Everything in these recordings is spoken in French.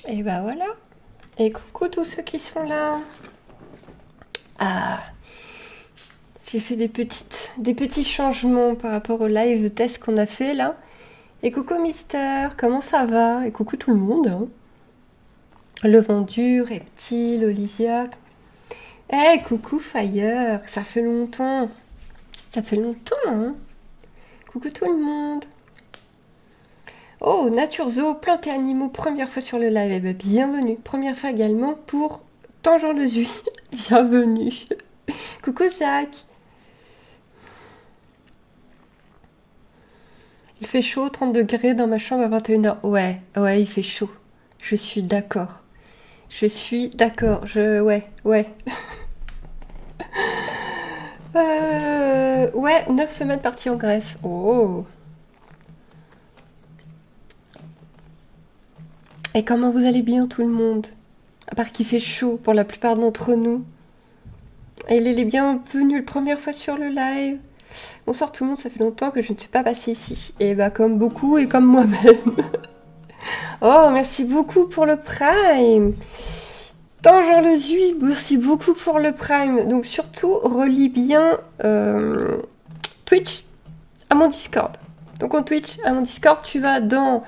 Et bah voilà. Et coucou tous ceux qui sont là. Ah, j'ai fait des petits changements par rapport au live test qu'on a fait là. Et coucou Mister, comment ça va? Et coucou tout le monde, hein. Le vendu, Reptile, Olivia. Eh, coucou Fire, ça fait longtemps. Ça fait longtemps, hein. Coucou tout le monde. Oh, Nature Zoo, plantes et animaux, première fois sur le live. Eh ben, bienvenue. Première fois également pour Tangent le Zui. Bienvenue. Coucou Zach. Il fait chaud, 30 degrés dans ma chambre à 21h. Ouais, il fait chaud. Je suis d'accord. Ouais. Ouais, 9 semaines parties en Grèce. Oh. Et comment vous allez bien tout le monde? À part qu'il fait chaud pour la plupart d'entre nous. Et il est bienvenu la première fois sur le live. Bonsoir tout le monde, ça fait longtemps que je ne suis pas passée ici. Et bah comme beaucoup et comme moi-même. Oh, merci beaucoup pour le Prime. Tangent le Zui, merci beaucoup pour le Prime. Donc surtout, relis bien Twitch à mon Discord. Donc en Twitch, à mon Discord, tu vas dans...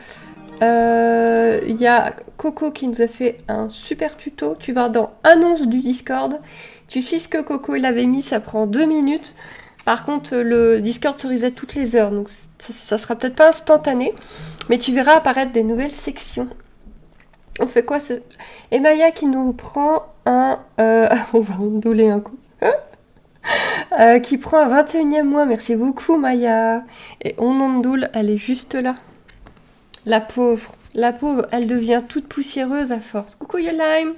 Il y a Coco qui nous a fait un super tuto. Tu vas dans Annonce du Discord. Tu suis ce que Coco il avait mis, ça prend 2 minutes. Par contre, le Discord se reset toutes les heures, donc ça sera peut-être pas instantané, mais tu verras apparaître des nouvelles sections. On fait quoi Et Maya qui nous prend un... on va ondoler un coup. Qui prend un 21e mois, merci beaucoup Maya. Et on ondoule, elle est juste là. La pauvre, elle devient toute poussiéreuse à force. Coucou Yolime.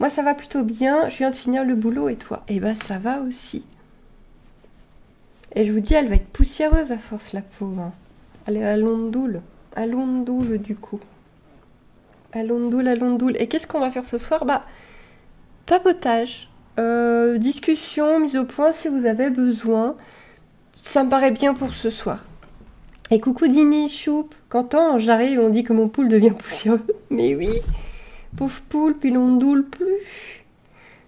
Moi ça va plutôt bien, je viens de finir le boulot et toi? Eh ben ça va aussi. Et je vous dis, elle va être poussiéreuse à force, la pauvre. Elle est à l'ondoule. À l'ondoule, du coup. À l'ondoule. Et qu'est-ce qu'on va faire ce soir? Bah, papotage. Discussion, mise au point si vous avez besoin. Ça me paraît bien pour ce soir. Et coucou Dini, choup. Quand j'arrive, on dit que mon poule devient poussiéreux. Mais oui, pauvre poule, puis l'ondoule plus.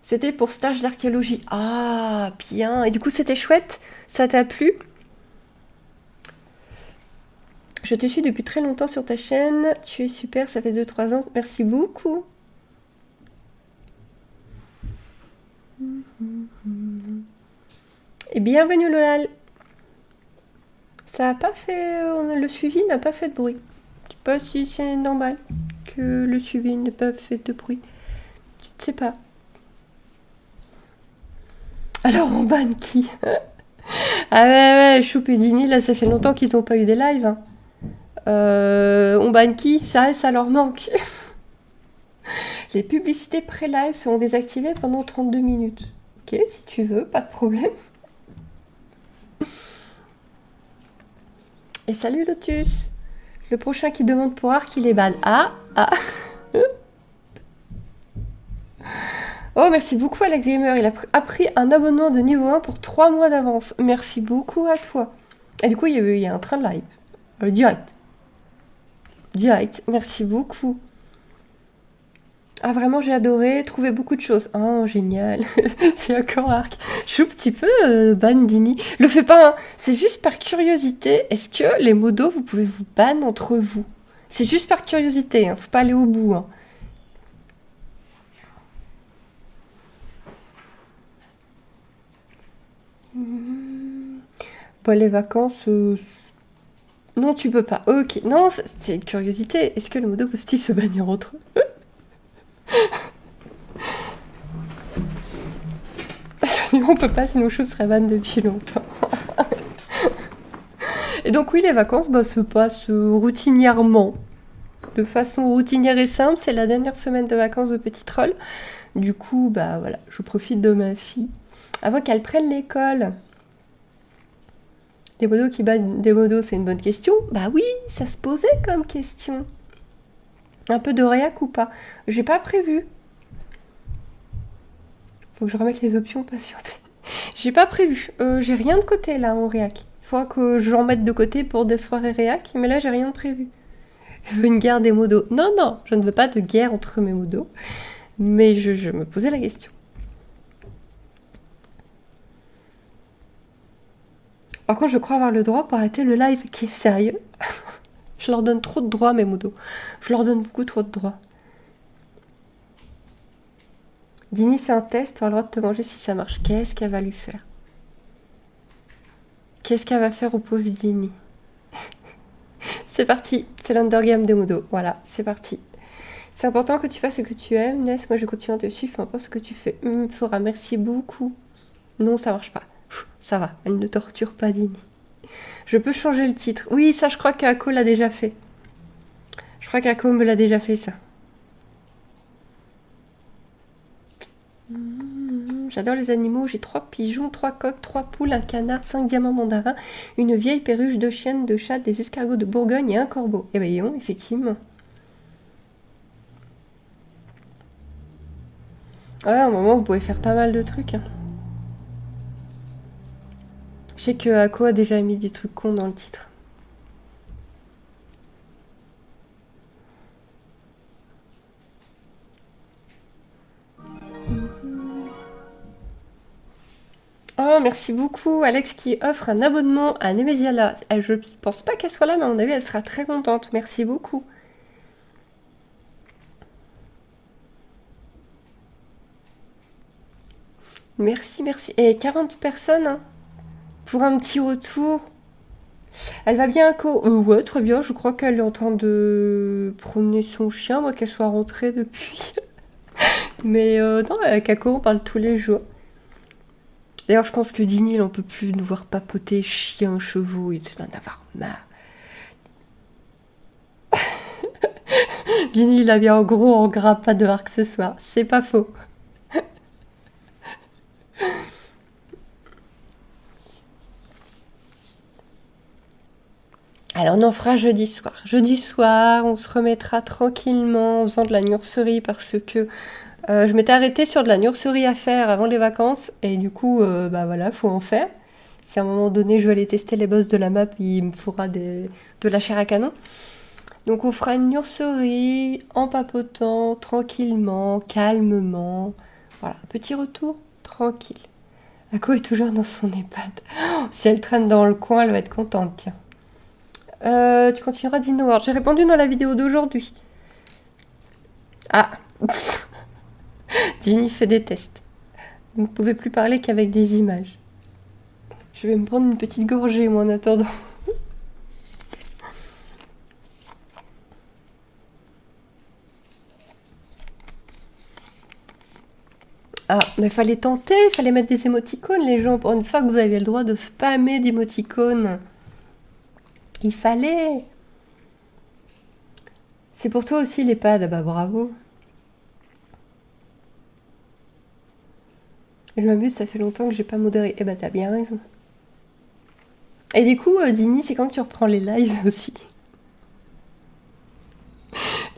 C'était pour stage d'archéologie. Ah, bien. Et du coup, c'était chouette? Ça t'a plu? Je te suis depuis très longtemps sur ta chaîne. Tu es super, ça fait 2-3 ans. Merci beaucoup. Et bienvenue Lolal. Ça a pas fait... le suivi n'a pas fait de bruit. Je sais pas si c'est normal que le suivi n'ait pas fait de bruit. Je ne sais pas. Alors on banne qui? Ah ouais, Choup et Dini, là ça fait longtemps qu'ils n'ont pas eu des lives. Hein. On banne qui? Ça leur manque. Les publicités pré-live seront désactivées pendant 32 minutes. Ok, si tu veux, pas de problème. Et salut Lotus. Le prochain qui demande pour Arc, il est balle. Ah. Oh, merci beaucoup Alex Gamer. Il a pris un abonnement de niveau 1 pour 3 mois d'avance. Merci beaucoup à toi. Et du coup, il y a un train de live. Direct. Merci beaucoup. Ah, vraiment, j'ai adoré. Trouvé beaucoup de choses. Oh, génial. C'est encore Arc. Choup, tu peux ban Dini. Le fais pas, hein. C'est juste par curiosité. Est-ce que les modos, vous pouvez vous ban entre vous? C'est juste par curiosité, hein. Faut pas aller au bout, hein. Bon, les vacances... Non, tu peux pas. Ok. Non, c'est une curiosité. Est-ce que les modos peuvent-ils se bannir entre eux? On peut pas, sinon Choup serait ban depuis longtemps. Et donc oui, les vacances se passent routinièrement. De façon routinière et simple, c'est la dernière semaine de vacances de Petit Troll. Du coup, voilà, je profite de ma fille. Avant qu'elle prenne l'école. Des modos qui bannent des modos, c'est une bonne question? Bah oui, ça se posait comme question. Un peu de réac ou pas? J'ai pas prévu. Faut que je remette les options patienter. J'ai pas prévu. J'ai rien de côté là en réac. Il faudra que j'en mette de côté pour des soirées réac, mais là j'ai rien de prévu. Je veux une guerre des modos. Non, non, je ne veux pas de guerre entre mes modos. Mais je me posais la question. Par contre, je crois avoir le droit pour arrêter le live. Qui est sérieux? Je leur donne trop de droits, mes modos. Je leur donne beaucoup trop de droits. Dini, c'est un test, tu as le droit de te manger si ça marche. Qu'est-ce qu'elle va lui faire? Qu'est-ce qu'elle va faire au pauvre Dini? C'est parti, c'est l'undergame des modos. Voilà, c'est parti. C'est important que tu fasses ce que tu aimes, Ness. Moi, je continue à te suivre, peu importe ce que tu fais. Fora, merci beaucoup. Non, ça marche pas. Ça va, elle ne torture pas Dini. Je peux changer le titre. Oui, ça, je crois qu'Ako l'a déjà fait. Je crois qu'Ako me l'a déjà fait, ça. J'adore les animaux. J'ai 3 pigeons, 3 coqs, 3 poules, un canard, 5 diamants mandarins, une vieille perruche, 2 chiennes, 2 chats, des escargots de Bourgogne et un corbeau. Eh bien, effectivement. Ouais, à un moment, vous pouvez faire pas mal de trucs. Hein. Je sais que Ako a déjà mis des trucs cons dans le titre. Oh, merci beaucoup, Alex qui offre un abonnement à Nemesia. Je pense pas qu'elle soit là, mais à mon avis, elle sera très contente. Merci beaucoup. Merci, merci. Et 40 personnes hein, pour un petit retour. Elle va bien, Ako? Ouais, très bien. Je crois qu'elle est en train de promener son chien, moi qu'elle soit rentrée depuis. Mais non, avec Ako, on parle tous les jours. D'ailleurs, je pense que Dini, il en peut plus nous voir papoter chiens, chevaux, il doit en avoir marre. Dini, il a bien en gros, en gras, pas de arc ce soir. C'est pas faux. Alors on en fera jeudi soir. Jeudi soir, on se remettra tranquillement en faisant de la nurserie parce que je m'étais arrêtée sur de la nurserie à faire avant les vacances et du coup, bah voilà, faut en faire. Si à un moment donné je veux aller tester les boss de la map, il me faudra de la chair à canon. Donc on fera une nurserie en papotant, tranquillement, calmement. Voilà, petit retour, tranquille. Ako est toujours dans son EHPAD. Oh, si elle traîne dans le coin, elle va être contente, tiens. Tu continueras Dino World. J'ai répondu dans la vidéo d'aujourd'hui. Ah Ginny fait des tests. Vous ne pouvez plus parler qu'avec des images. Je vais me prendre une petite gorgée, moi, en attendant. Ah, mais fallait tenter, fallait mettre des émoticônes, les gens. Pour une fois que vous aviez le droit de spammer d'émoticônes. Il fallait. C'est pour toi aussi, l'EHPAD. Ah bah bravo. Je m'amuse, ça fait longtemps que j'ai pas modéré. Eh bah t'as bien raison. Et du coup, Dini, c'est quand que tu reprends les lives aussi?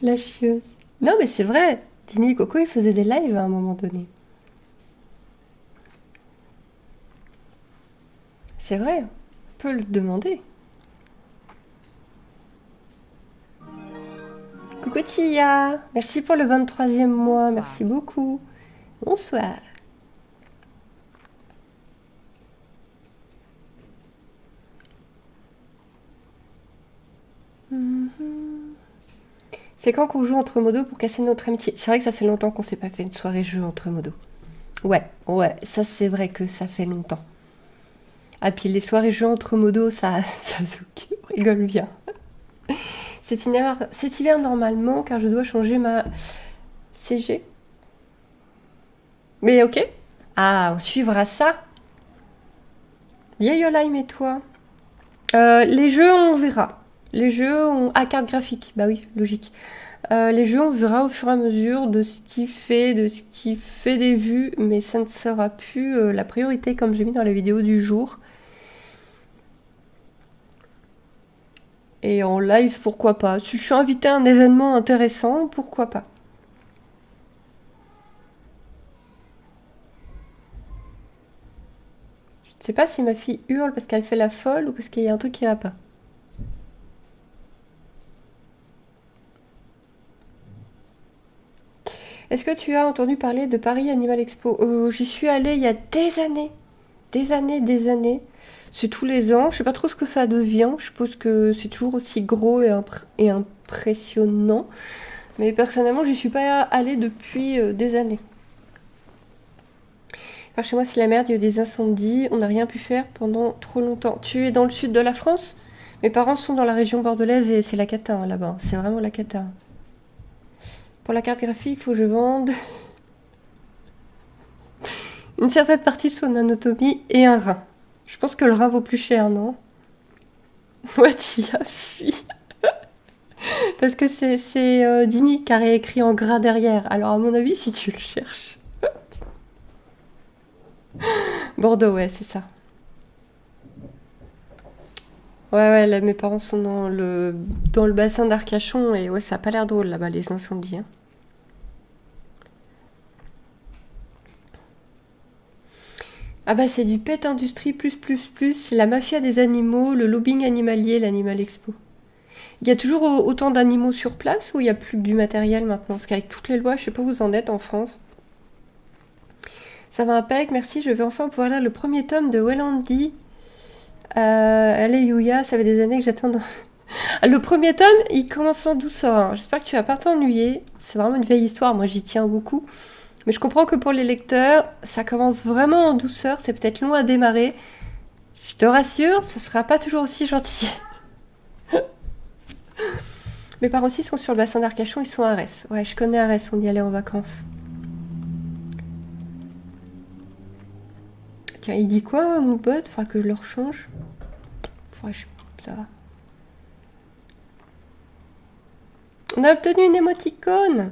La chieuse. Non mais c'est vrai. Dini et Coco, ils faisaient des lives à un moment donné. C'est vrai, on peut le demander. Coucou Tia, merci pour le 23e mois, merci beaucoup. Bonsoir. C'est quand qu'on joue entre modos pour casser notre amitié? C'est vrai que ça fait longtemps qu'on s'est pas fait une soirée jeu entre modos. Ouais, ça c'est vrai que ça fait longtemps. Ah puis les soirées jeux entre modos, ça on rigole bien. Cet hiver normalement, car je dois changer ma CG. Mais ok. Ah, on suivra ça. Yayolime et toi les jeux, on verra. Les jeux, ah, carte graphique. Bah oui, logique. Les jeux, on verra au fur et à mesure de ce qui fait des vues, mais ça ne sera plus la priorité comme j'ai mis dans la vidéo du jour. Et en live, pourquoi pas? Si je suis invitée à un événement intéressant, pourquoi pas? Je ne sais pas si ma fille hurle parce qu'elle fait la folle ou parce qu'il y a un truc qui va pas. Est-ce que tu as entendu parler de Paris Animal Expo? J'y suis allée il y a des années. Des années, des années. C'est tous les ans. Je sais pas trop ce que ça devient. Je suppose que c'est toujours aussi gros et impressionnant. Mais personnellement, j'y suis pas allée depuis des années. Alors chez moi, c'est la merde, il y a eu des incendies. On n'a rien pu faire pendant trop longtemps. Tu es dans le sud de la France? Mes parents sont dans la région bordelaise et c'est la cata hein, là-bas. C'est vraiment la cata. Pour la carte graphique, il faut que je vende une certaine partie de son anatomie et un rein. Je pense que le rein vaut plus cher, non? Ouais, tu as fui. Parce que c'est Dini qui a réécrit en gras derrière. Alors à mon avis, si tu le cherches. Bordeaux, ouais, c'est ça. Ouais, ouais, là, mes parents sont dans le bassin d'Arcachon et ouais, ça a pas l'air drôle là-bas, les incendies, hein. Ah bah c'est du Pet Industrie plus, la mafia des animaux, le lobbying animalier, l'Animal Expo. Il y a toujours autant d'animaux sur place ou il y a plus que du matériel maintenant? Parce qu'avec toutes les lois, je sais pas où vous en êtes en France. Ça va impec, merci, je vais enfin pouvoir lire le premier tome de Wellandy. Alléluia, ça fait des années que j'attends. Le premier tome, il commence en douceur, hein. J'espère que tu vas pas t'ennuyer. C'est vraiment une vieille histoire, moi j'y tiens beaucoup. Mais je comprends que pour les lecteurs, ça commence vraiment en douceur, c'est peut-être long à démarrer. Je te rassure, ça sera pas toujours aussi gentil. Mes parents aussi sont sur le bassin d'Arcachon, ils sont à Arès. Ouais, je connais Arès, on y allait en vacances. Tiens, il dit quoi, mon pote? Faudra que je le rechange. Ça va. On a obtenu une émoticône.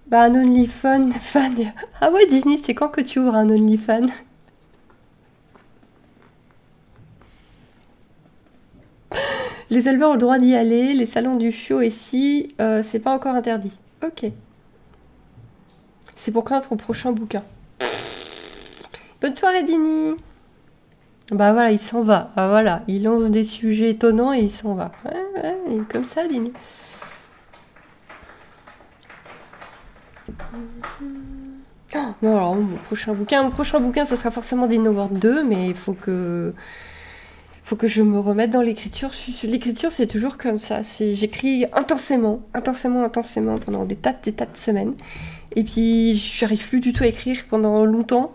Bah, un OnlyFan fan. Ah ouais, Disney, c'est quand que tu ouvres un OnlyFan? Les éleveurs ont le droit d'y aller, les salons du show ici, c'est pas encore interdit. Ok. C'est pour quand ton prochain bouquin? Bonne soirée, Dini. Bah voilà, il s'en va. Bah voilà, il lance des sujets étonnants et il s'en va. Ouais, ouais, il est comme ça, Dini. Oh, non, alors mon prochain bouquin, ça sera forcément Dino 2, mais il faut que je me remette dans l'écriture. L'écriture, c'est toujours comme ça. J'écris intensément, intensément, intensément pendant des tas de semaines. Et puis, je n'arrive plus du tout à écrire pendant longtemps.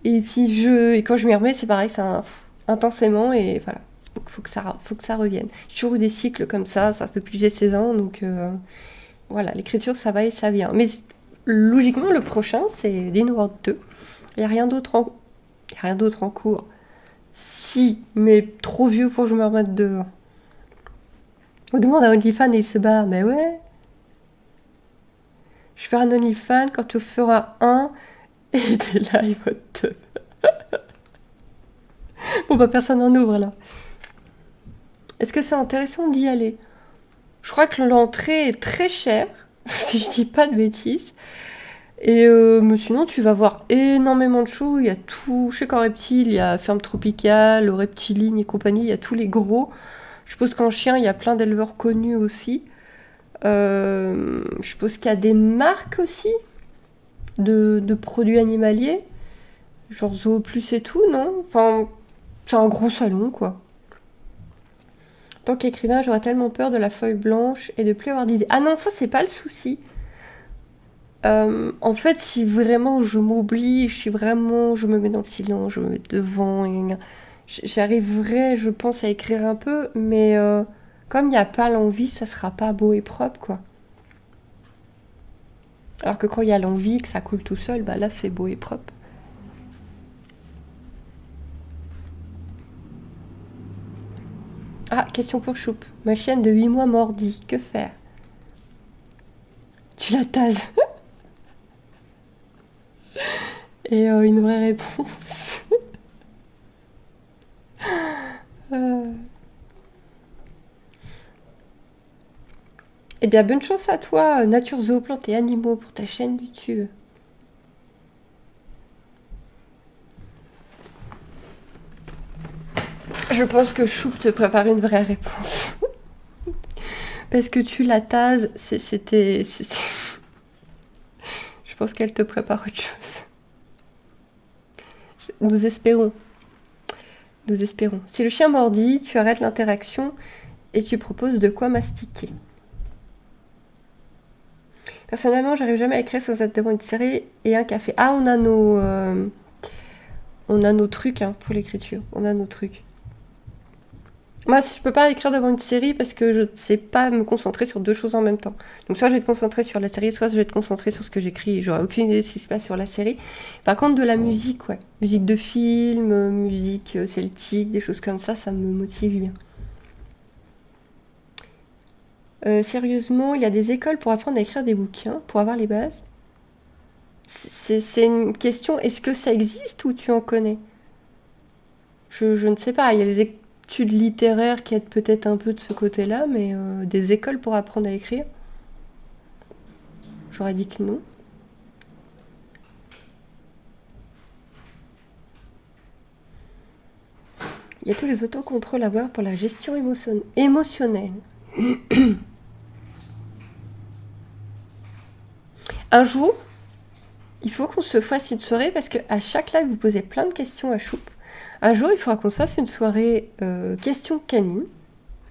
Et puis, quand je m'y remets, c'est pareil, intensément. Et voilà, il faut que ça revienne. J'ai toujours eu des cycles comme ça depuis que j'ai 16 ans. Donc, voilà, l'écriture, ça va et ça vient. Mais logiquement, le prochain, c'est Dino 2. Il n'y a rien d'autre en cours. Si, mais trop vieux pour que je me remette dedans. On demande à OnlyFans et il se barre. Mais ouais. Je ferai un OnlyFans quand tu feras un et des lives 2. Bon bah personne en ouvre là. Est-ce que c'est intéressant d'y aller? Je crois que l'entrée est très chère, si je dis pas de bêtises. Et mais sinon, tu vas voir énormément de shows. Il y a tout. Chez Correptile, il y a Ferme Tropicale, Reptiline et compagnie. Il y a tous les gros. Je suppose qu'en chien, il y a plein d'éleveurs connus aussi. Je suppose qu'il y a des marques aussi de produits animaliers. Genre Zoo Plus et tout, non? Enfin, c'est un gros salon, quoi. En tant qu'écrivain, j'aurais tellement peur de la feuille blanche et de plus avoir d'idées. Ah non, ça, c'est pas le souci. En fait, si vraiment je m'oublie, je me mets dans le silence, je me mets devant, j'arriverai, je pense, à écrire un peu, mais comme il n'y a pas l'envie, ça sera pas beau et propre, quoi. Alors que quand il y a l'envie, que ça coule tout seul, bah là, c'est beau et propre. Ah, question pour Choup. Ma chienne de 8 mois mordit, que faire? Tu la tases. Et une vraie réponse. Euh. Eh bien, bonne chance à toi, Nature Zooplantes et Animaux, pour ta chaîne YouTube. Je pense que Choup te prépare une vraie réponse. Parce que tu la tases, c'était... Je pense qu'elle te prépare autre chose. Nous espérons. Nous espérons. Si le chien mordit, tu arrêtes l'interaction et tu proposes de quoi mastiquer. Personnellement, j'arrive jamais à écrire sans être devant une série et un café. Ah, on a nos trucs hein, pour l'écriture. On a nos trucs. Moi, si je peux pas écrire devant une série parce que je ne sais pas me concentrer sur deux choses en même temps. Donc soit je vais te concentrer sur la série, soit je vais te concentrer sur ce que j'écris et j'aurai aucune idée de ce qui se passe sur la série. Par contre, de la musique, ouais. Musique de film, musique celtique, des choses comme ça me motive bien. Sérieusement, il y a des écoles pour apprendre à écrire des bouquins, pour avoir les bases. C'est une question, est-ce que ça existe ou tu en connais? Je ne sais pas, il y a les études littéraires qui aident peut-être un peu de ce côté-là, mais des écoles pour apprendre à écrire, j'aurais dit que non. Il y a tous les autocontrôles à voir pour la gestion émotionnelle. Un jour, il faut qu'on se fasse une soirée parce qu'à chaque live, vous posez plein de questions à Choup. Un jour, il faudra qu'on se fasse une soirée questions canines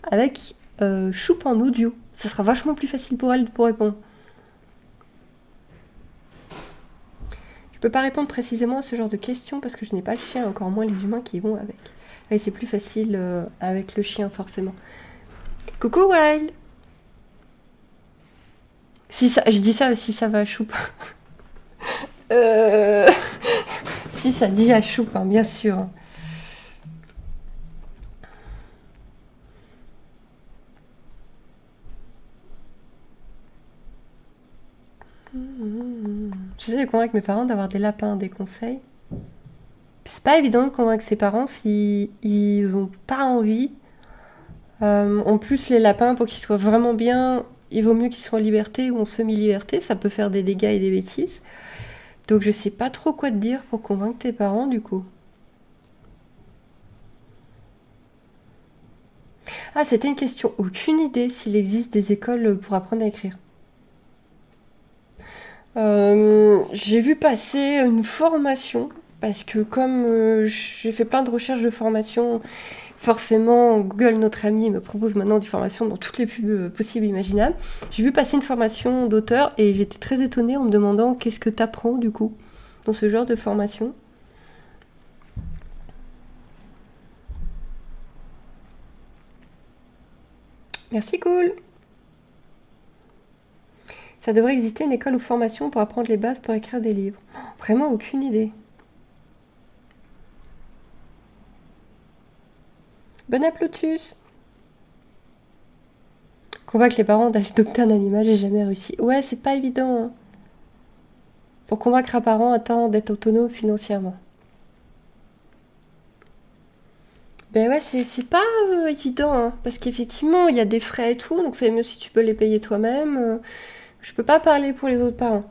avec Choup en audio. Ça sera vachement plus facile pour elle pour répondre. Je peux pas répondre précisément à ce genre de questions parce que je n'ai pas le chien, encore moins les humains qui y vont avec. Et c'est plus facile avec le chien, forcément. Coucou Wild. Si ça, je dis ça si ça va à Choup. Si ça dit à Choup, hein, bien sûr. J'essaie de convaincre mes parents d'avoir des lapins, des conseils. C'est pas évident de convaincre ses parents s'ils ils ont pas envie. En plus, les lapins, pour qu'ils soient vraiment bien, il vaut mieux qu'ils soient en liberté ou en semi-liberté. Ça peut faire des dégâts et des bêtises. Donc je sais pas trop quoi te dire pour convaincre tes parents du coup. Ah, c'était une question. Aucune idée s'il existe des écoles pour apprendre à écrire. J'ai vu passer une formation parce que comme j'ai fait plein de recherches de formation, forcément Google, notre ami, me propose maintenant des formations dans toutes les pubs possibles et imaginables. J'ai vu passer une formation d'auteur et j'étais très étonnée en me demandant qu'est-ce que t'apprends du coup dans ce genre de formation. Merci, cool. Ça devrait exister une école ou formation pour apprendre les bases pour écrire des livres. Vraiment aucune idée. Bon Aplotus. Convaincre les parents d'adopter un animal, j'ai jamais réussi. Ouais, c'est pas évident. Hein. Pour convaincre un parent atteint d'être autonome financièrement. Ben ouais, c'est pas évident, hein, parce qu'effectivement, il y a des frais et tout, donc c'est mieux si tu peux les payer toi-même. Je peux pas parler pour les autres parents.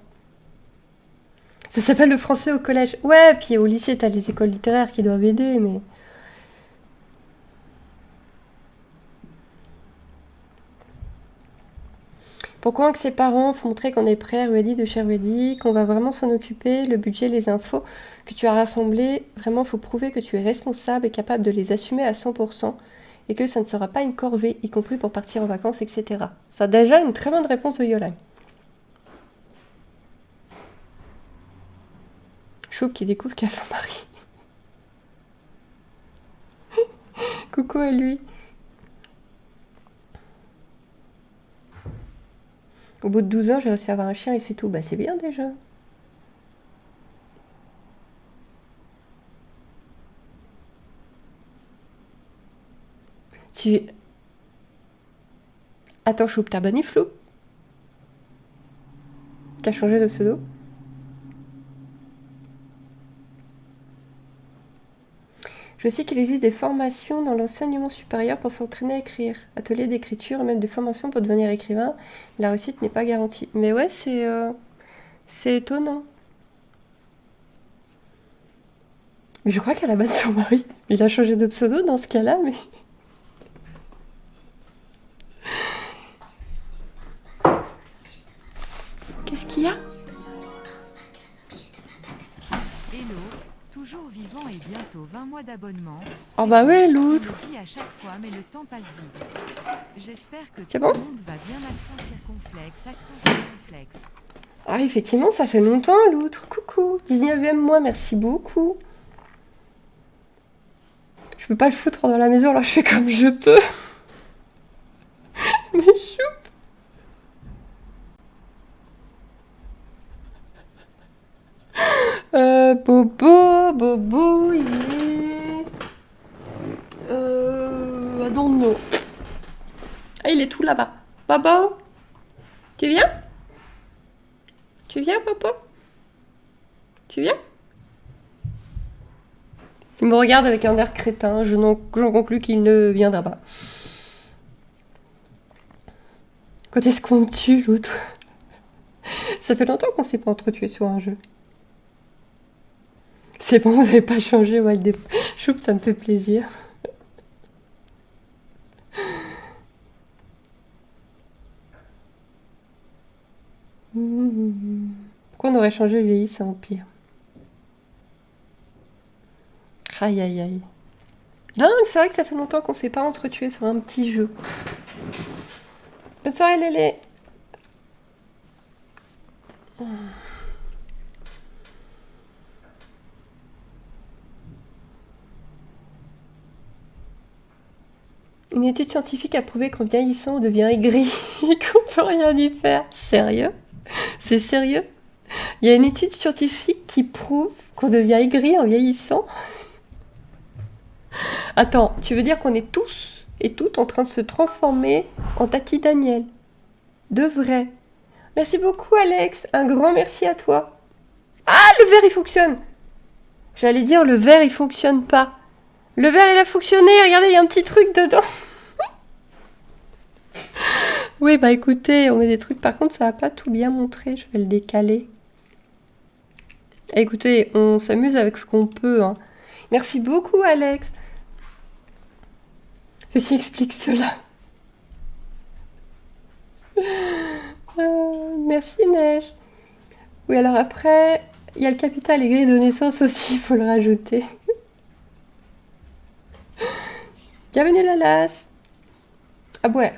Ça s'appelle le français au collège. Ouais, puis au lycée, t'as les écoles littéraires qui doivent aider, mais... Pourquoi que ses parents font montrer qu'on est prêt à Ruedi de chez Ruedi, qu'on va vraiment s'en occuper, le budget, les infos que tu as rassemblées, vraiment faut prouver que tu es responsable et capable de les assumer à 100% et que ça ne sera pas une corvée, y compris pour partir en vacances, etc. Ça a déjà une très bonne réponse de Yolan. Choup qui découvre qu'elle a son mari. Coucou à lui. Au bout de 12 ans, j'ai réussi à avoir un chien et c'est tout. Bah c'est bien déjà. Tu... Attends, Choup, t'as banni Flou? T'as changé de pseudo? Je sais qu'il existe des formations dans l'enseignement supérieur pour s'entraîner à écrire. Ateliers d'écriture et même des formations pour devenir écrivain. La réussite n'est pas garantie. Mais ouais, c'est étonnant. Mais je crois qu'à la base, son mari, il a changé de pseudo dans ce cas-là, mais... mois d'abonnement. Oh bah ouais, l'outre. À chaque fois, mais le temps passe vite. J'espère que C'est tout bon? le monde va bien. Accent circonflexe, accent circonflexe. Ah, effectivement, ça fait longtemps, l'outre. Coucou. 19e mois, merci beaucoup. Je peux pas le foutre dans la maison, alors je fais comme je peux. Mais chou. Bobo, Bobo, il est... I don't know. Ah, il est tout là-bas. Bobo, tu viens? Tu viens, Bobo? Tu viens? Il me regarde avec un air crétin. J'en conclus qu'il ne viendra pas. Quand est-ce qu'on tue l'autre? Ça fait longtemps qu'on s'est pas entretué sur un jeu. C'est bon, vous n'avez pas changé, Wild des Choups, ça me fait plaisir. Pourquoi on aurait changé le vieilli, c'est empire? Aïe aïe aïe. Non, c'est vrai que ça fait longtemps qu'on s'est pas entretué sur un petit jeu. Bonne soirée, Lélé. Une étude scientifique a prouvé qu'en vieillissant, on devient aigri et qu'on peut rien y faire. Sérieux? C'est sérieux? Il y a une étude scientifique qui prouve qu'on devient aigri en vieillissant? Attends, tu veux dire qu'on est tous et toutes en train de se transformer en Tati Daniel? De vrai? Merci beaucoup, Alex. Un grand merci à toi. Ah, le verre, il fonctionne. J'allais dire, le verre, il fonctionne pas. Le verre, il a fonctionné. Regardez, il y a un petit truc dedans. Oui, bah écoutez, on met des trucs. Par contre, ça va pas tout bien montrer. Je vais le décaler. Écoutez, on s'amuse avec ce qu'on peut. Hein. Merci beaucoup, Alex. Ceci explique cela. Merci, Neige. Oui, alors après, il y a le capital et grille de naissance aussi, il faut le rajouter. Bienvenue, Lalas. À boire.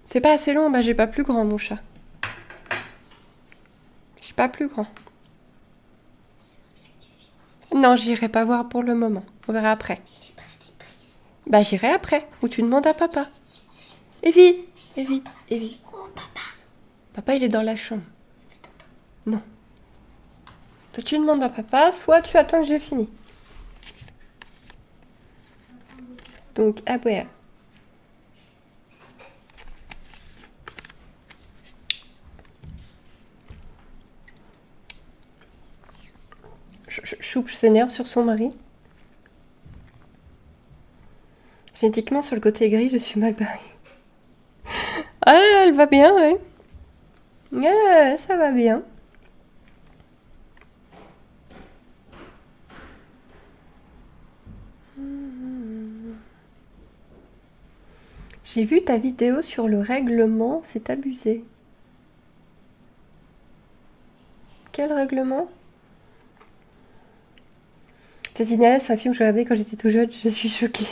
C'est pas assez long, bah j'ai pas plus grand, mon chat. J'ai pas plus grand. Non, j'irai pas voir pour le moment. On verra après. Bah j'irai après, ou tu demandes à papa. Evie, Evie, Evie. Oh, papa. Papa, il est dans la chambre. Non. Toi, tu demandes à papa, soit tu attends que j'ai fini. Donc, à boire. Choupe s'énerve sur son mari. Génétiquement, sur le côté gris, je suis mal barrée. Ah, elle va bien, oui. Ah, ça va bien. J'ai vu ta vidéo sur le règlement, c'est abusé. Quel règlement? Tati Daniel, c'est un film que je regardais quand j'étais tout jeune, je suis choquée.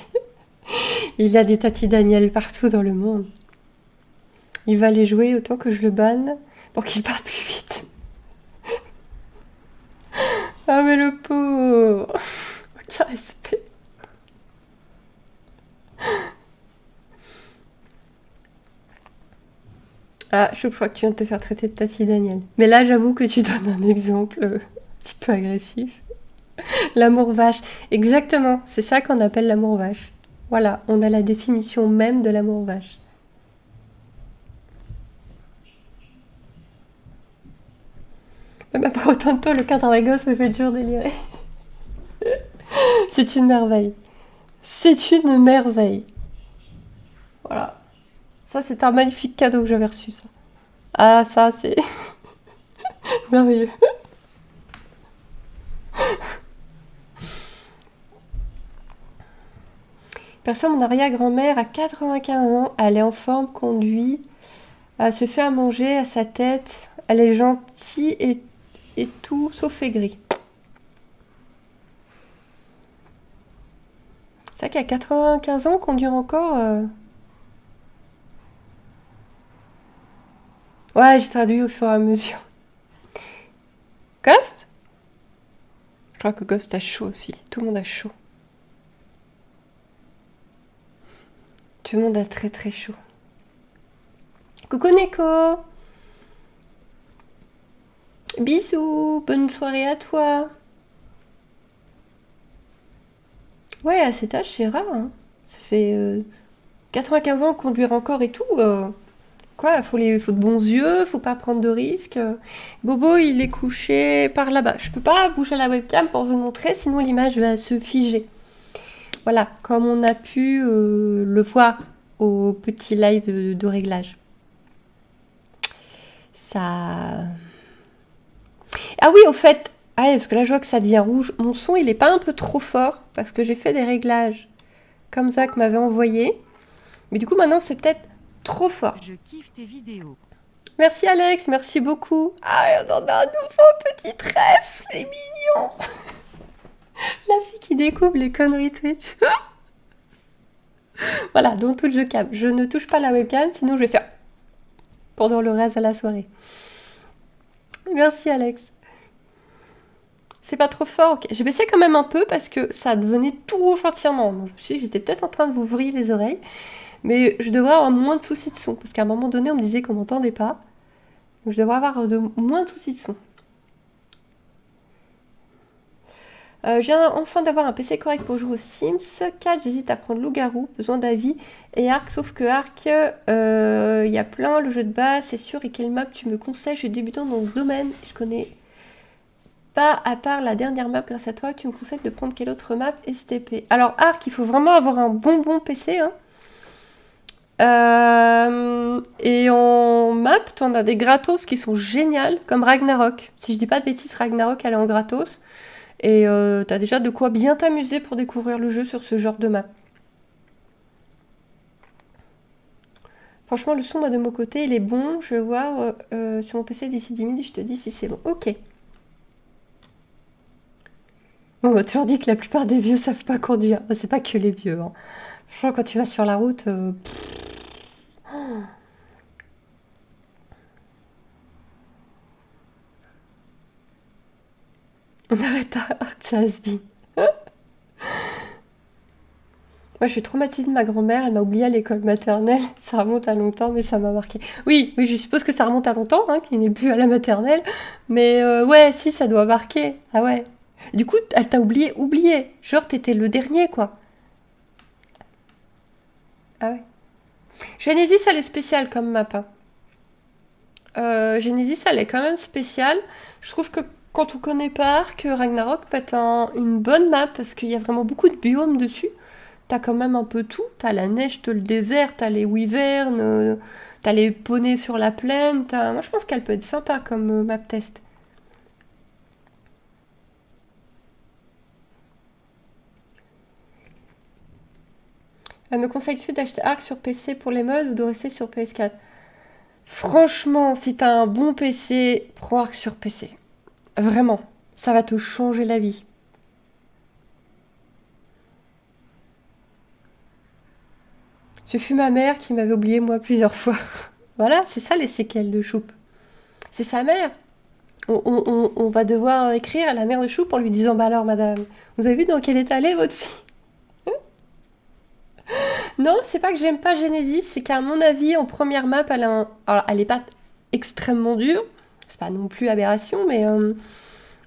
Il y a des Tati Daniel partout dans le monde. Il va les jouer autant que je le banne pour qu'il parte plus vite. Ah mais le pauvre. Aucun respect. Ah, je crois que tu viens de te faire traiter de Tati Daniel. Mais là, j'avoue que tu donnes un exemple un petit peu agressif. L'amour vache. Exactement, c'est ça qu'on appelle l'amour vache. Voilà, on a la définition même de l'amour vache. Même après autant de temps, le cadre avec gosse me fait toujours délirer. C'est une merveille. C'est une merveille. Voilà. Ça, c'est un magnifique cadeau que j'avais reçu, ça. Ah, ça, c'est merveilleux. Personne, mon arrière-grand-mère a 95 ans, elle est en forme, conduit, elle se fait à manger à sa tête, elle est gentille et tout, sauf aigrie. C'est vrai qu'à 95 ans, conduire encore... Ouais, j'ai traduit au fur et à mesure. Ghost? Je crois que Ghost a chaud aussi. Tout le monde a chaud. Tout le monde a très très chaud. Coucou Neko! Bisous! Bonne soirée à toi! Ouais, à cet âge, c'est rare, hein. Ça fait 95 ans, conduire encore et tout. Quoi, faut de bons yeux, faut pas prendre de risques. Bobo, il est couché par là-bas. Je peux pas bouger la webcam pour vous montrer, sinon l'image va se figer. Voilà, comme on a pu le voir au petit live de réglage. Ça... Ah oui, au fait, ah, parce que là je vois que ça devient rouge. Mon son, il est pas un peu trop fort parce que j'ai fait des réglages comme Zach m'avait envoyé. Mais du coup, maintenant, c'est peut-être trop fort. Je kiffe tes vidéos. Merci Alex, merci beaucoup. Ah, on en a un nouveau petit trèfle, c'est mignon. La fille qui découvre les conneries Twitch. Voilà, donc tout je câble. Je ne touche pas la webcam, sinon je vais faire pendant le reste de la soirée. Merci Alex. C'est pas trop fort, ok. J'ai baissé quand même un peu parce que ça devenait tout rouge entièrement. Donc je me suis dit que j'étais peut-être en train de vous vriller les oreilles. Mais je devrais avoir moins de soucis de son. Parce qu'à un moment donné, on me disait qu'on m'entendait pas. Donc je devrais avoir moins de soucis de son. Je viens enfin d'avoir un PC correct pour jouer aux Sims 4, j'hésite à prendre Loup-Garou, besoin d'avis, et Ark, sauf que Ark, il y a plein, le jeu de base, c'est sûr, et quelle map tu me conseilles? Je suis débutant dans le domaine, je connais pas à part la dernière map grâce à toi, tu me conseilles de prendre quelle autre map STP? Alors Ark, il faut vraiment avoir un bon PC, hein. Et en map, tu en as des gratos qui sont géniales, comme Ragnarok. Si je dis pas de bêtises, Ragnarok, elle est en gratos. Et t'as déjà de quoi bien t'amuser pour découvrir le jeu sur ce genre de map. Franchement, le son, moi, de mon côté, il est bon. Je vais voir sur mon PC d'ici 10 minutes, je te dis si c'est bon. Ok. On m'a toujours dit que la plupart des vieux savent pas conduire. C'est pas que les vieux, hein. Franchement, quand tu vas sur la route... On arrête à ça has been. Moi, je suis traumatisée de ma grand-mère. Elle m'a oubliée à l'école maternelle. Ça remonte à longtemps, mais ça m'a marqué. Oui, je suppose que ça remonte à longtemps, hein, qu'il n'est plus à la maternelle. Mais ouais, si, ça doit marquer. Ah ouais. Du coup, elle t'a oublié. Genre, t'étais le dernier, quoi. Ah ouais. Genesis, elle est spéciale comme map, hein. Genesis, elle est quand même spéciale. Je trouve que quand on connaît pas Ark, Ragnarok peut être une bonne map parce qu'il y a vraiment beaucoup de biomes dessus. T'as quand même un peu tout. T'as la neige, t'as le désert, t'as les wyverns, t'as les poneys sur la plaine. Moi, je pense qu'elle peut être sympa comme map test. Me conseilles-tu d'acheter Ark sur PC pour les mods ou de rester sur PS4? Franchement, si t'as un bon PC, prends Ark sur PC. Vraiment, ça va te changer la vie. Ce fut ma mère qui m'avait oublié moi plusieurs fois. Voilà, c'est ça les séquelles de Choupe. C'est sa mère. On va devoir écrire à la mère de Choupe en lui disant bah alors madame, vous avez vu dans quel état elle est votre fille? Non, c'est pas que j'aime pas Genesis, c'est qu'à mon avis, en première map, alors, elle est pas extrêmement dure, c'est pas non plus aberration, mais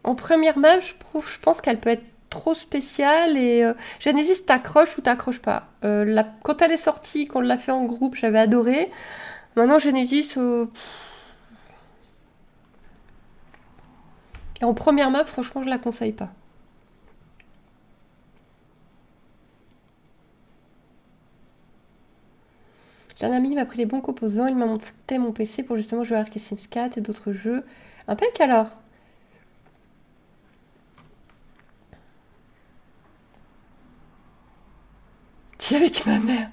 en première map, je pense qu'elle peut être trop spéciale et Genesis t'accroche ou t'accroche pas. Quand elle est sortie, qu'on l'a fait en groupe, j'avais adoré. Maintenant, Genesis, et en première map, franchement, je la conseille pas. J'ai un ami qui m'a pris les bons composants, il m'a monté mon PC pour justement jouer à Ark Sims 4 et d'autres jeux. Impec alors. Si avec ma mère.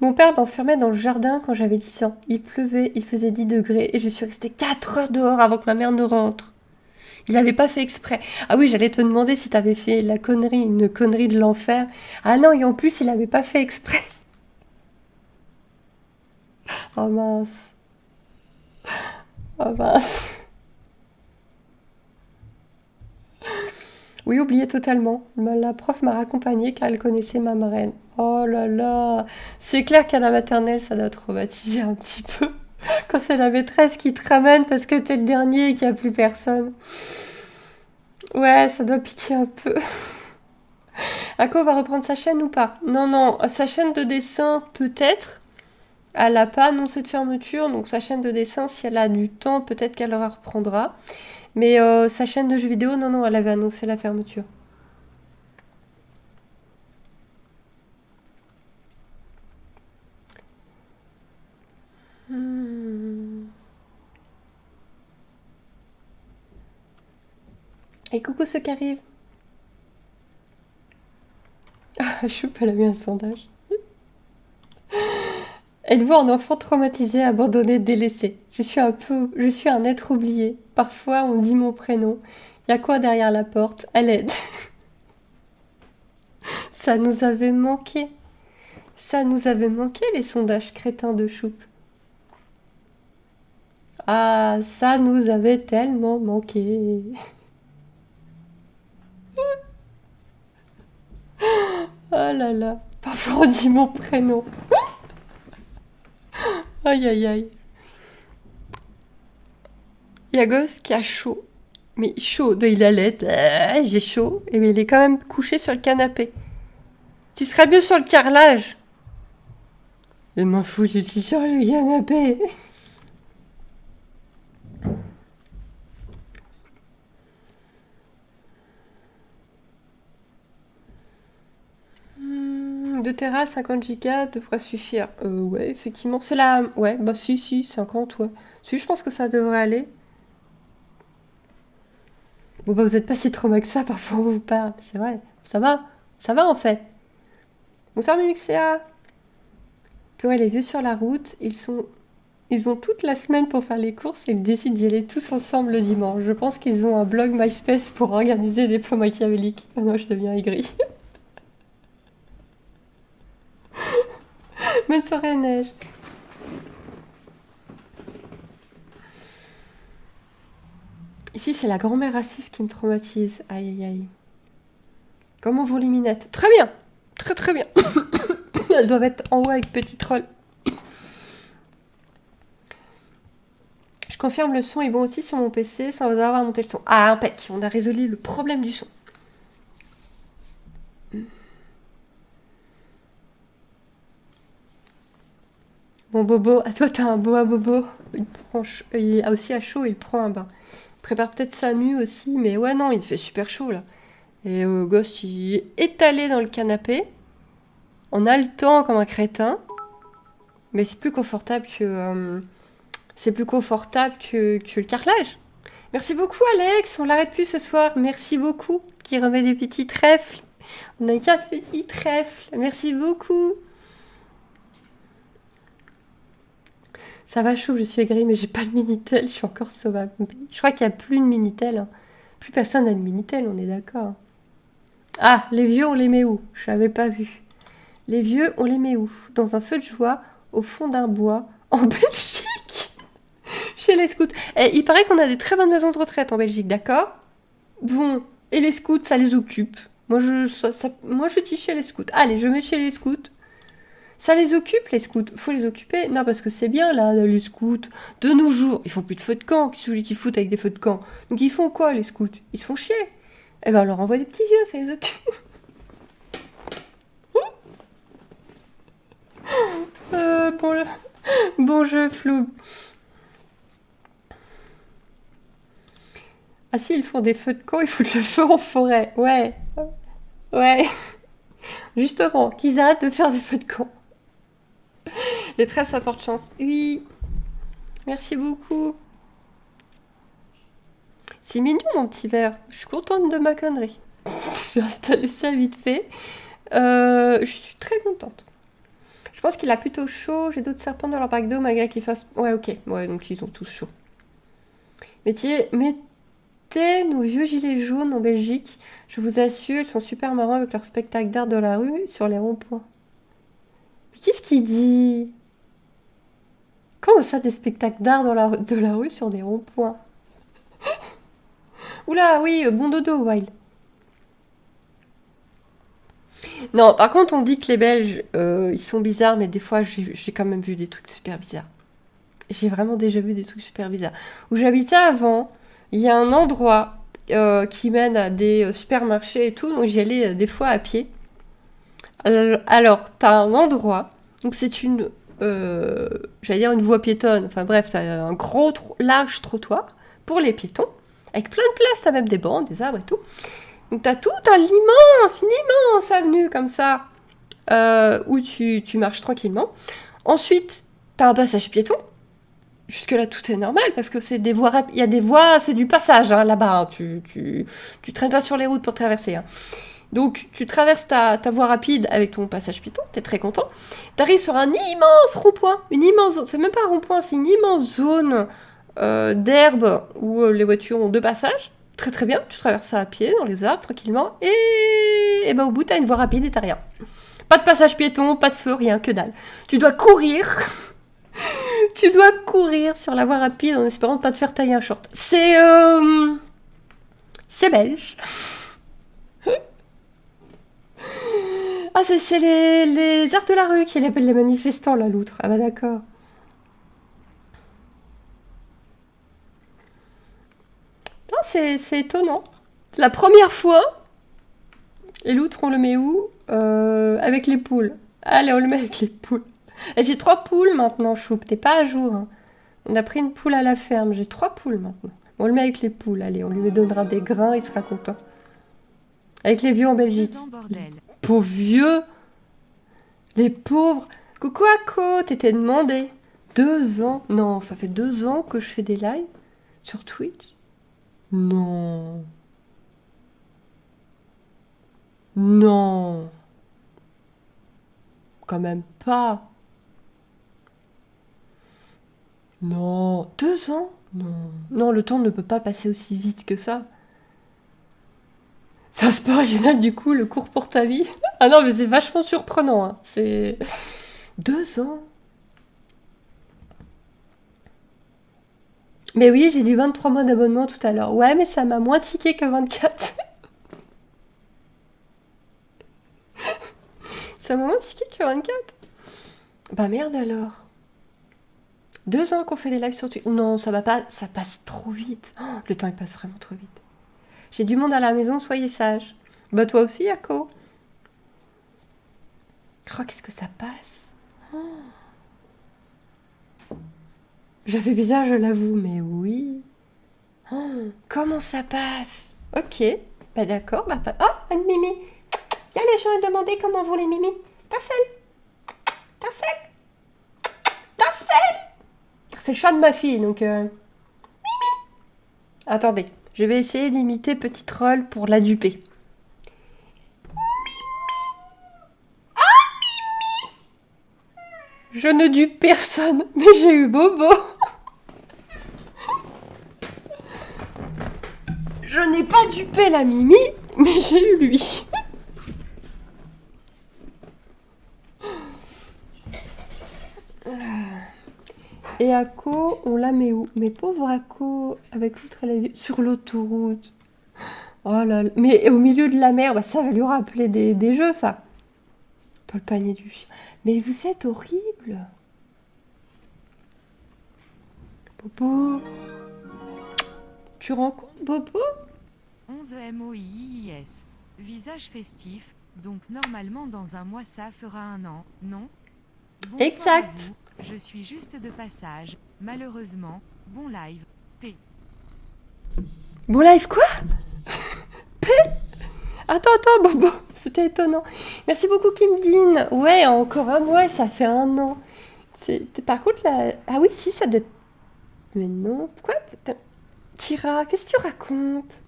Mon père m'enfermait dans le jardin quand j'avais 10 ans. Il pleuvait, il faisait 10 degrés et je suis restée 4 heures dehors avant que ma mère ne rentre. Il avait pas fait exprès. Ah oui, j'allais te demander si t'avais fait la connerie, une connerie de l'enfer. Ah non, et en plus, il avait pas fait exprès. Oh mince. Oh mince. Oui, oublié totalement. La prof m'a raccompagnée car elle connaissait ma marraine. Oh là là. C'est clair qu'à la maternelle, ça doit traumatiser un petit peu. Quand c'est la maîtresse qui te ramène parce que t'es le dernier et qu'il n'y a plus personne. Ouais, ça doit piquer un peu. Ako va reprendre sa chaîne ou pas? Non, non, sa chaîne de dessin, peut-être. Elle n'a pas annoncé de fermeture, donc sa chaîne de dessin, si elle a du temps, peut-être qu'elle la reprendra. Mais sa chaîne de jeux vidéo, non, non, elle avait annoncé la fermeture. Hmm. Et coucou ceux qui arrivent. Ah, Choup, elle a mis un sondage. Êtes-vous un enfant traumatisé, abandonné, délaissé? Je suis un être oublié. Parfois, on dit mon prénom. Y a quoi derrière la porte? À l'aide. Ça nous avait manqué. Ça nous avait manqué, les sondages crétins de Choup. Ah, ça nous avait tellement manqué. Oh là là. Parfois, on dit mon prénom. Aïe, aïe, aïe. Il y a Gosse qui a chaud. Mais chaud, il allait. J'ai chaud. Et mais il est quand même couché sur le canapé. Tu serais mieux sur le carrelage. Je m'en fous, je suis sur le canapé. De Tera, 50 Go devrait suffire. Ouais, effectivement. C'est la... Ouais, bah si, 50, ouais. Si, je pense que ça devrait aller. Bon, bah vous êtes pas si trauma que ça, parfois on vous parle. C'est vrai. Ça va. Ça va, en fait. Bonsoir, Mimixea. Purée, les vieux sur la route, Ils ont toute la semaine pour faire les courses et ils décident d'y aller tous ensemble le dimanche. Je pense qu'ils ont un blog MySpace pour organiser des plans machiavéliques. Ah non, je deviens aigrie. Bonne soirée, Neige. Ici, c'est la grand-mère raciste qui me traumatise. Aïe, aïe, aïe. Comment vont les minettes? Très bien. Très, très bien. Elles doivent être en haut avec petit troll. Je confirme, le son est bon aussi sur mon PC sans avoir à monter le son. Ah, impec. On a résolu le problème du son. Bon Bobo, à toi t'as un boa Bobo. Il a aussi à chaud, il prend un bain. Il prépare peut-être sa mue aussi, mais ouais non, il fait super chaud là. Et Ghost, il est étalé dans le canapé, en haletant comme un crétin, mais c'est plus confortable que le carrelage. Merci beaucoup Alex, on l'arrête plus ce soir. Merci beaucoup, qui remet des petits trèfles. On a 4 petits trèfles. Merci beaucoup. Ça va chaud, je suis aigrie, mais j'ai pas de Minitel, je suis encore sauvable. Je crois qu'il n'y a plus de Minitel. Hein. Plus personne n'a de Minitel, on est d'accord. Ah, les vieux, on les met où? Je l'avais pas vu. Les vieux, on les met où? Dans un feu de joie, au fond d'un bois, en Belgique. Chez les scouts. Et il paraît qu'on a des très bonnes maisons de retraite en Belgique, d'accord? Bon, et les scouts, ça les occupe. Moi, je dis chez les scouts. Allez, je mets chez les scouts. Ça les occupe, les scouts. Faut les occuper. Non, parce que c'est bien, là, les scouts. De nos jours, ils font plus de feux de camp. Qui celui qui foutent avec des feux de camp? Donc, ils font quoi, les scouts? Ils se font chier. Eh ben, on leur envoie des petits vieux, ça les occupe. Bon, bon jeu, flou. Ah si, ils font des feux de camp, ils foutent le feu en forêt. Ouais. Ouais. Justement, qu'ils arrêtent de faire des feux de camp. Les tresses, ça porte chance. Oui. Merci beaucoup. C'est mignon, mon petit verre. Je suis contente de ma connerie. J'ai installé ça vite fait. Je suis très contente. Je pense qu'il a plutôt chaud. J'ai d'autres serpents dans leur bac d'eau malgré qu'ils fassent... Ouais, ok. Ouais, donc ils ont tous chaud. Mais visiter nos vieux gilets jaunes en Belgique. Je vous assure, ils sont super marrants avec leur spectacle d'art de la rue sur les ronds-points. Mais qu'est-ce qu'il dit? Comment ça, des spectacles d'art de la rue sur des ronds-points? Oula, oui, bon dodo, Wild. Non, par contre, on dit que les Belges, ils sont bizarres, mais des fois, j'ai quand même vu des trucs super bizarres. J'ai vraiment déjà vu des trucs super bizarres. Où j'habitais avant, il y a un endroit qui mène à des supermarchés et tout, donc j'y allais des fois à pied. Alors, t'as un endroit, donc c'est une, j'allais dire une voie piétonne, enfin bref, t'as un gros, large trottoir pour les piétons, avec plein de place, t'as même des bancs, des arbres et tout. Donc t'as tout une immense avenue comme ça, où tu marches tranquillement. Ensuite, t'as un passage piéton. Jusque-là, tout est normal, parce que c'est des voies il y a des voies, c'est du passage, hein, là-bas. Hein. Tu traînes pas sur les routes pour traverser. Hein. Donc, tu traverses ta voie rapide avec ton passage piéton, t'es très content. T'arrives sur un immense rond-point, une immense zone. C'est même pas un rond-point, c'est une immense zone d'herbe où les voitures ont deux passages. Très très bien, tu traverses ça à pied, dans les arbres, tranquillement. Et ben, au bout, t'as une voie rapide et t'as rien. Pas de passage piéton, pas de feu, rien, que dalle. Tu dois courir. Tu dois courir sur la voie rapide en espérant de pas te faire tailler un short. C'est belge. Ah, c'est les arts de la rue qui l'appellent les manifestants, là, l'outre. Ah bah d'accord. Non, c'est étonnant. La première fois, et l'outre, on le met où? Avec les poules. Allez, on le met avec les poules. Et j'ai 3 poules maintenant, Choup. T'es pas à jour. Hein. On a pris une poule à la ferme. J'ai 3 poules maintenant. On le met avec les poules. Allez, on lui donnera des grains, il sera content. Avec les vieux en Belgique. 2 ans, bordel. Pauvres vieux. Les pauvres. Coucou Ako, t'étais demandé. 2 ans. Non, ça fait 2 ans que je fais des lives sur Twitch. Non. Non. Quand même pas. Non. 2 ans? Non. Non, le temps ne peut pas passer aussi vite que ça. C'est un sport original du coup, le cours pour ta vie. Ah non, mais c'est vachement surprenant. Hein. C'est 2 ans. Mais oui, j'ai dit 23 mois d'abonnement tout à l'heure. Ouais, mais ça m'a moins tiqué que 24. Ça m'a moins tiqué que 24. Bah merde alors. 2 ans qu'on fait des lives sur Twitch. Non, ça va pas. Ça passe trop vite. Oh, le temps il passe vraiment trop vite. J'ai du monde à la maison, soyez sages. Bah toi aussi, Yako. Oh, qu'est-ce que ça passe. Oh. J'avais bizarre, je l'avoue, mais oui. Oh, comment ça passe. Ok, bah d'accord. Bah, oh, une Mimi. Viens, les gens ont demandé comment vont les Mimi. Tassel. Tassel. Tassel. C'est le chat de ma fille, donc... Mimi. Attendez, je vais essayer d'imiter Petit Troll pour la duper. Je ne dupe personne, mais j'ai eu Bobo. Je n'ai pas dupé la Mimi, mais j'ai eu lui. Et Ako, on la met où? Mais pauvre Ako, avec l'outre, elle est sur l'autoroute. Oh là là. Mais au milieu de la mer, bah ça va lui rappeler des jeux, ça. Dans le panier du chien. Mais vous êtes horrible. Bobo. Tu rencontres Bobo? 11 MOIIS. Visage festif, donc normalement dans un mois ça fera 1 an, non? Bonsoir Exact. à vous, je suis juste de passage, malheureusement, bon live, P. Bon live quoi? Attends, Bobo, c'était étonnant. Merci beaucoup, Kim Dean. Ouais, encore un mois et ça fait 1 an. Par contre, là... Ah oui, si, ça doit... Mais non, pourquoi... Tira, qu'est-ce que tu racontes?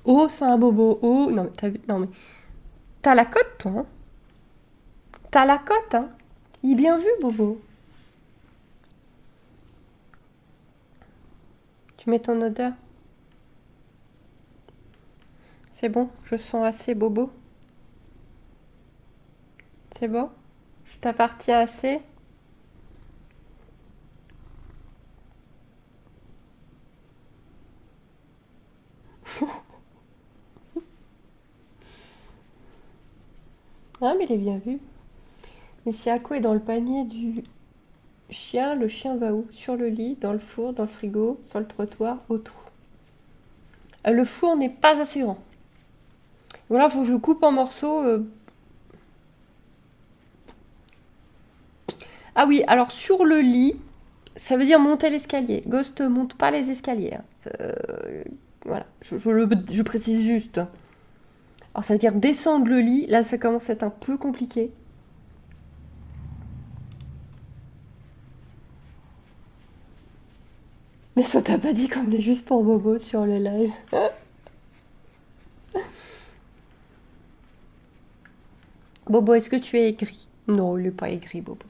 Oh, c'est un Bobo. Oh, non, mais t'as vu... Non, mais... T'as la cote, toi, hein? T'as la cote, hein? Il est bien vu, Bobo. Tu mets ton odeur. C'est bon, je sens assez bobo. C'est bon? Je t'appartiens assez? Ah, mais il est bien vu. Mais si Ako est dans le panier du chien, le chien va où? Sur le lit, dans le four, dans le frigo, sur le trottoir, autour. Le four n'est pas assez grand. Voilà, il faut que je le coupe en morceaux. Ah oui, alors sur le lit, ça veut dire monter l'escalier. Ghost monte pas les escaliers, hein. Voilà, je précise juste. Alors ça veut dire descendre le lit. Là, ça commence à être un peu compliqué. Mais ça t'a pas dit qu'on est juste pour Bobo sur les lives. Bobo, est-ce que tu es aigri? Non, il n'est pas aigri, Bobo.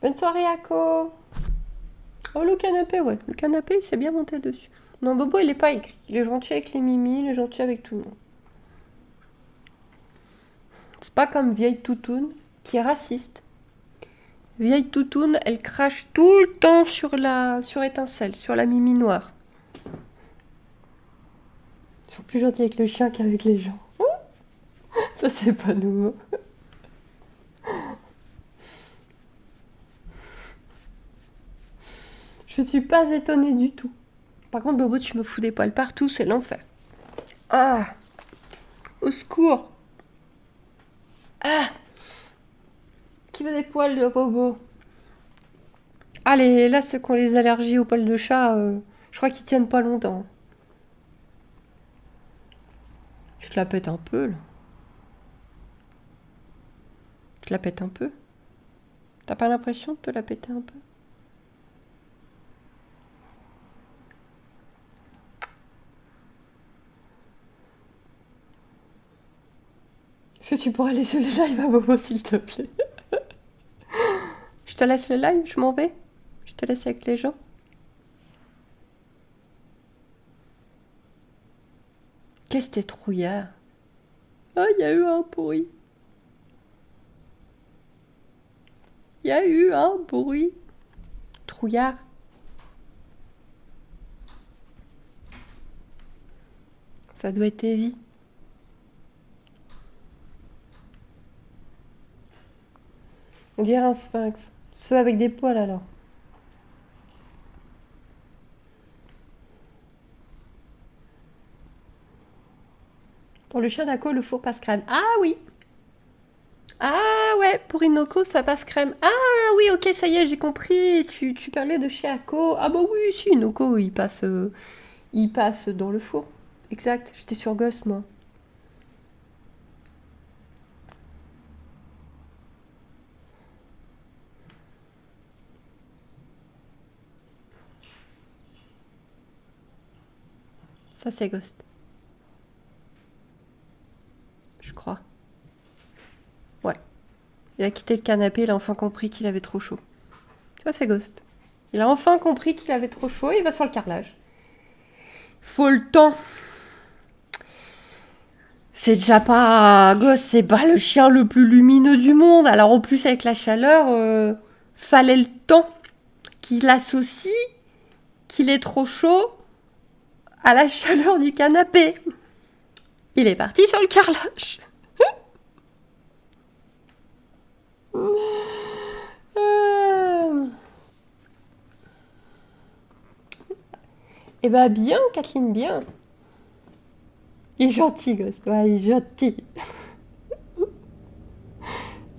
Bonne soirée, Ako. Oh, le canapé, ouais. Le canapé, il s'est bien monté dessus. Non, Bobo, il est pas aigri. Il est gentil avec les mimis, il est gentil avec tout le monde. C'est pas comme vieille toutoune qui est raciste. Vieille toutoune, elle crache tout le temps sur Étincelle, sur la mimi noire. Ils sont plus gentils avec le chien qu'avec les gens. Ça, c'est pas nouveau. Je suis pas étonnée du tout. Par contre, Bobo, tu me fous des poils partout, c'est l'enfer. Ah! Au secours! Ah! Qui veut des poils de Bobo? Allez, là, ceux qui ont les allergies aux poils de chat, je crois qu'ils tiennent pas longtemps. Tu te la pètes un peu, là. Tu te la pètes un peu? T'as pas l'impression de te la péter un peu? Est-ce que tu pourrais laisser le live à Bobo, s'il te plaît? Je te laisse le live, je m'en vais. Je te laisse avec les gens. Qu'est-ce que t'es trouillard? Oh, il y a eu un bruit. Il y a eu un bruit. Trouillard. Ça doit être Evie. On dirait un sphinx. Ceux avec des poils alors. Pour le chien d'Ako, le four passe crème. Ah oui! Ah ouais, pour Inoko, ça passe crème. Ah oui, ok, ça y est, j'ai compris. Tu parlais de chez Ako. Ah bah oui, si, Inoko, il passe dans le four. Exact, j'étais sur Ghost, moi. Ça, c'est Ghost. Je crois. Ouais. Il a quitté le canapé, il a enfin compris qu'il avait trop chaud. Tu vois, c'est Ghost. Il a enfin compris qu'il avait trop chaud et il va sur le carrelage. Faut le temps. C'est déjà pas Ghost, c'est pas le chien le plus lumineux du monde. Alors en plus avec la chaleur, fallait le temps qu'il associe qu'il est trop chaud à la chaleur du canapé. Il est parti sur le carrelage. Eh ben bien, Kathleen, bien. Il est gentil, Ghost. Ouais, il est gentil.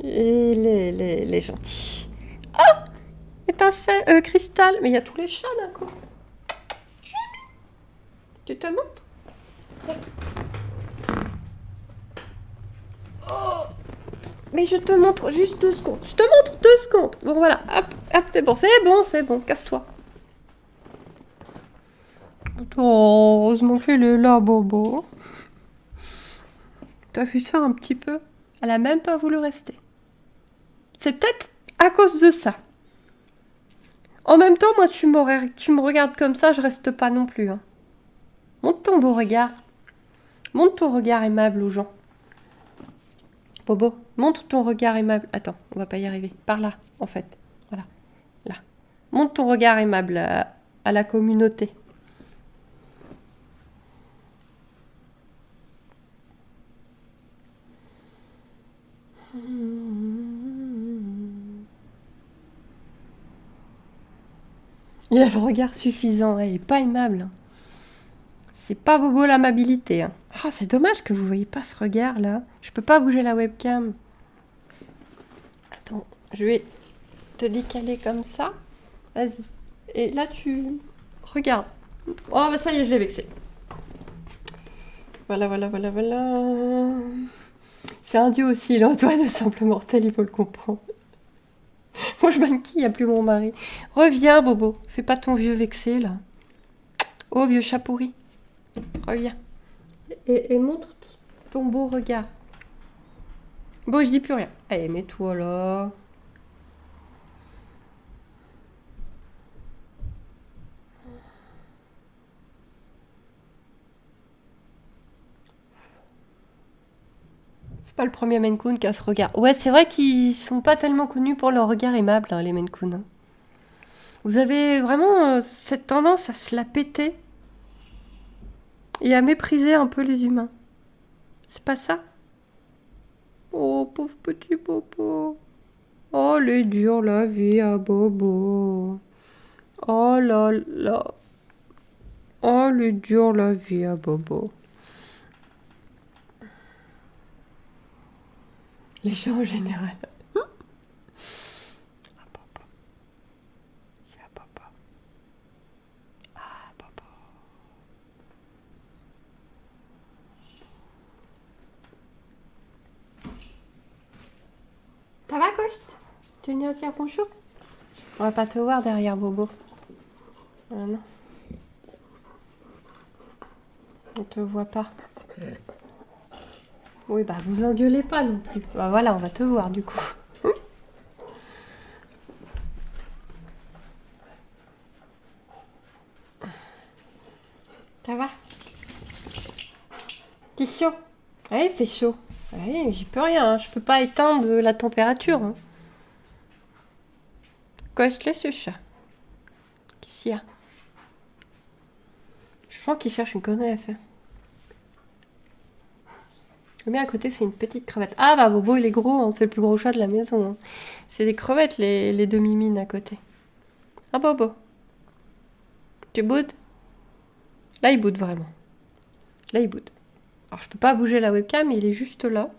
Il est gentil. Oh, étincelle, cristal. Mais il y a tous les chats d'un coup. Tu te montres? Oh, mais je te montre juste 2 secondes. Je te montre 2 secondes. Bon voilà, hop, hop, c'est bon, casse-toi. Oh, heureusement qu'il est là, Bobo. T'as vu ça un petit peu? Elle a même pas voulu rester. C'est peut-être à cause de ça. En même temps, moi, tu me regardes comme ça, je reste pas non plus. Hein. Monte ton beau regard. Montre ton regard aimable aux gens. Bobo, montre ton regard aimable. Attends, on va pas y arriver. Par là, en fait. Voilà, là. Montre ton regard aimable à la communauté. Il a le regard suffisant, il est pas aimable. C'est pas Bobo l'amabilité. Hein. Ah, c'est dommage que vous voyez pas ce regard là. Je peux pas bouger la webcam. Attends, je vais te décaler comme ça. Vas-y. Et là tu regardes. Oh bah ça y est, je l'ai vexé. Voilà. C'est un dieu aussi, l'Antoine, simple mortel, il faut le comprendre. Moi je manquille, il n'y a plus mon mari. Reviens Bobo, fais pas ton vieux vexé là. Oh vieux chat pourri. Reviens. Et montre ton beau regard. Bon, je dis plus rien. Allez, mets-toi là. C'est pas le premier Maine Coon qui a ce regard. Ouais, c'est vrai qu'ils sont pas tellement connus pour leur regard aimable, hein, les Maine Coon. Hein. Vous avez vraiment cette tendance à se la péter et à mépriser un peu les humains. C'est pas ça? Oh, pauvre petit Bobo. Oh, les dure la vie à Bobo. Oh là là. Oh, les dure la vie à Bobo. Les gens en général. Ah, papa. C'est à papa. Ah, papa. Ça va, Coste? Tu es venu à dire bonjour? On va pas te voir derrière Bobo. Ah non. On te voit pas. Oui, bah vous engueulez pas non plus. Bah voilà, on va te voir du coup. Ça va? T'es chaud? Ouais, il fait chaud. Ouais, j'y peux rien, hein. Je peux pas éteindre la température. Hein. Coste, laisse ce chat. Qu'est-ce qu'il y a? Je sens qu'il cherche une connerie à faire. Mais à côté, c'est une petite crevette. Ah bah Bobo, il est gros, hein. C'est le plus gros chat de la maison. Hein. C'est des crevettes, les demi-mines à côté. Ah Bobo. Tu boudes? Là, il boude vraiment. Là, il boude. Alors, je peux pas bouger la webcam, mais il est juste là.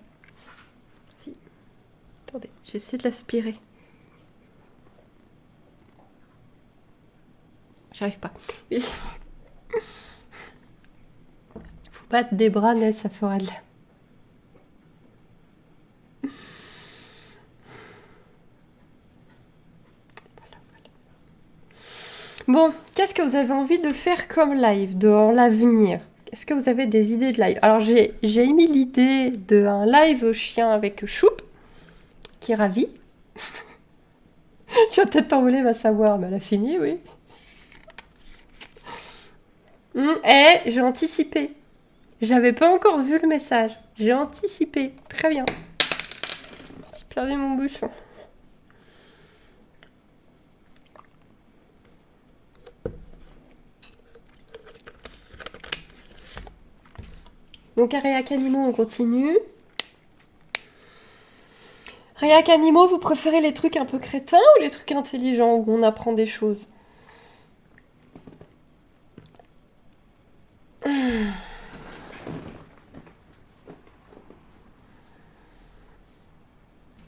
Si. Attendez, j'essaie de l'aspirer. J'arrive pas. Faut battre des bras, Ness, ça fera de la... Bon, qu'est-ce que vous avez envie de faire comme live dans l'avenir? Est-ce que vous avez des idées de live? Alors j'ai émis l'idée d'un live chien avec Choup, qui est ravi. Tu vas peut-être t'envoler, va savoir, mais elle a fini, oui. Et j'ai anticipé. J'avais pas encore vu le message. J'ai anticipé. Très bien. J'ai perdu mon bouchon. Donc à Réac Animaux, on continue. Réac Animaux, vous préférez les trucs un peu crétins ou les trucs intelligents où on apprend des choses?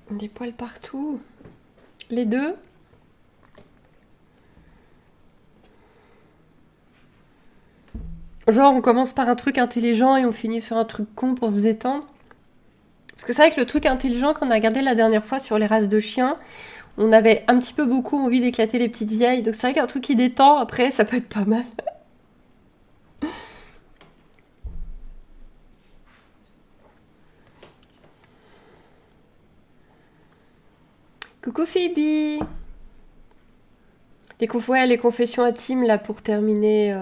Des poils partout. Les deux? Genre on commence par un truc intelligent et on finit sur un truc con pour se détendre? Parce que c'est vrai que le truc intelligent qu'on a regardé la dernière fois sur les races de chiens, on avait un petit peu beaucoup envie d'éclater les petites vieilles. Donc c'est vrai qu'un truc qui détend, après, ça peut être pas mal. Coucou Phoebe! Ouais, les confessions intimes, là, pour terminer.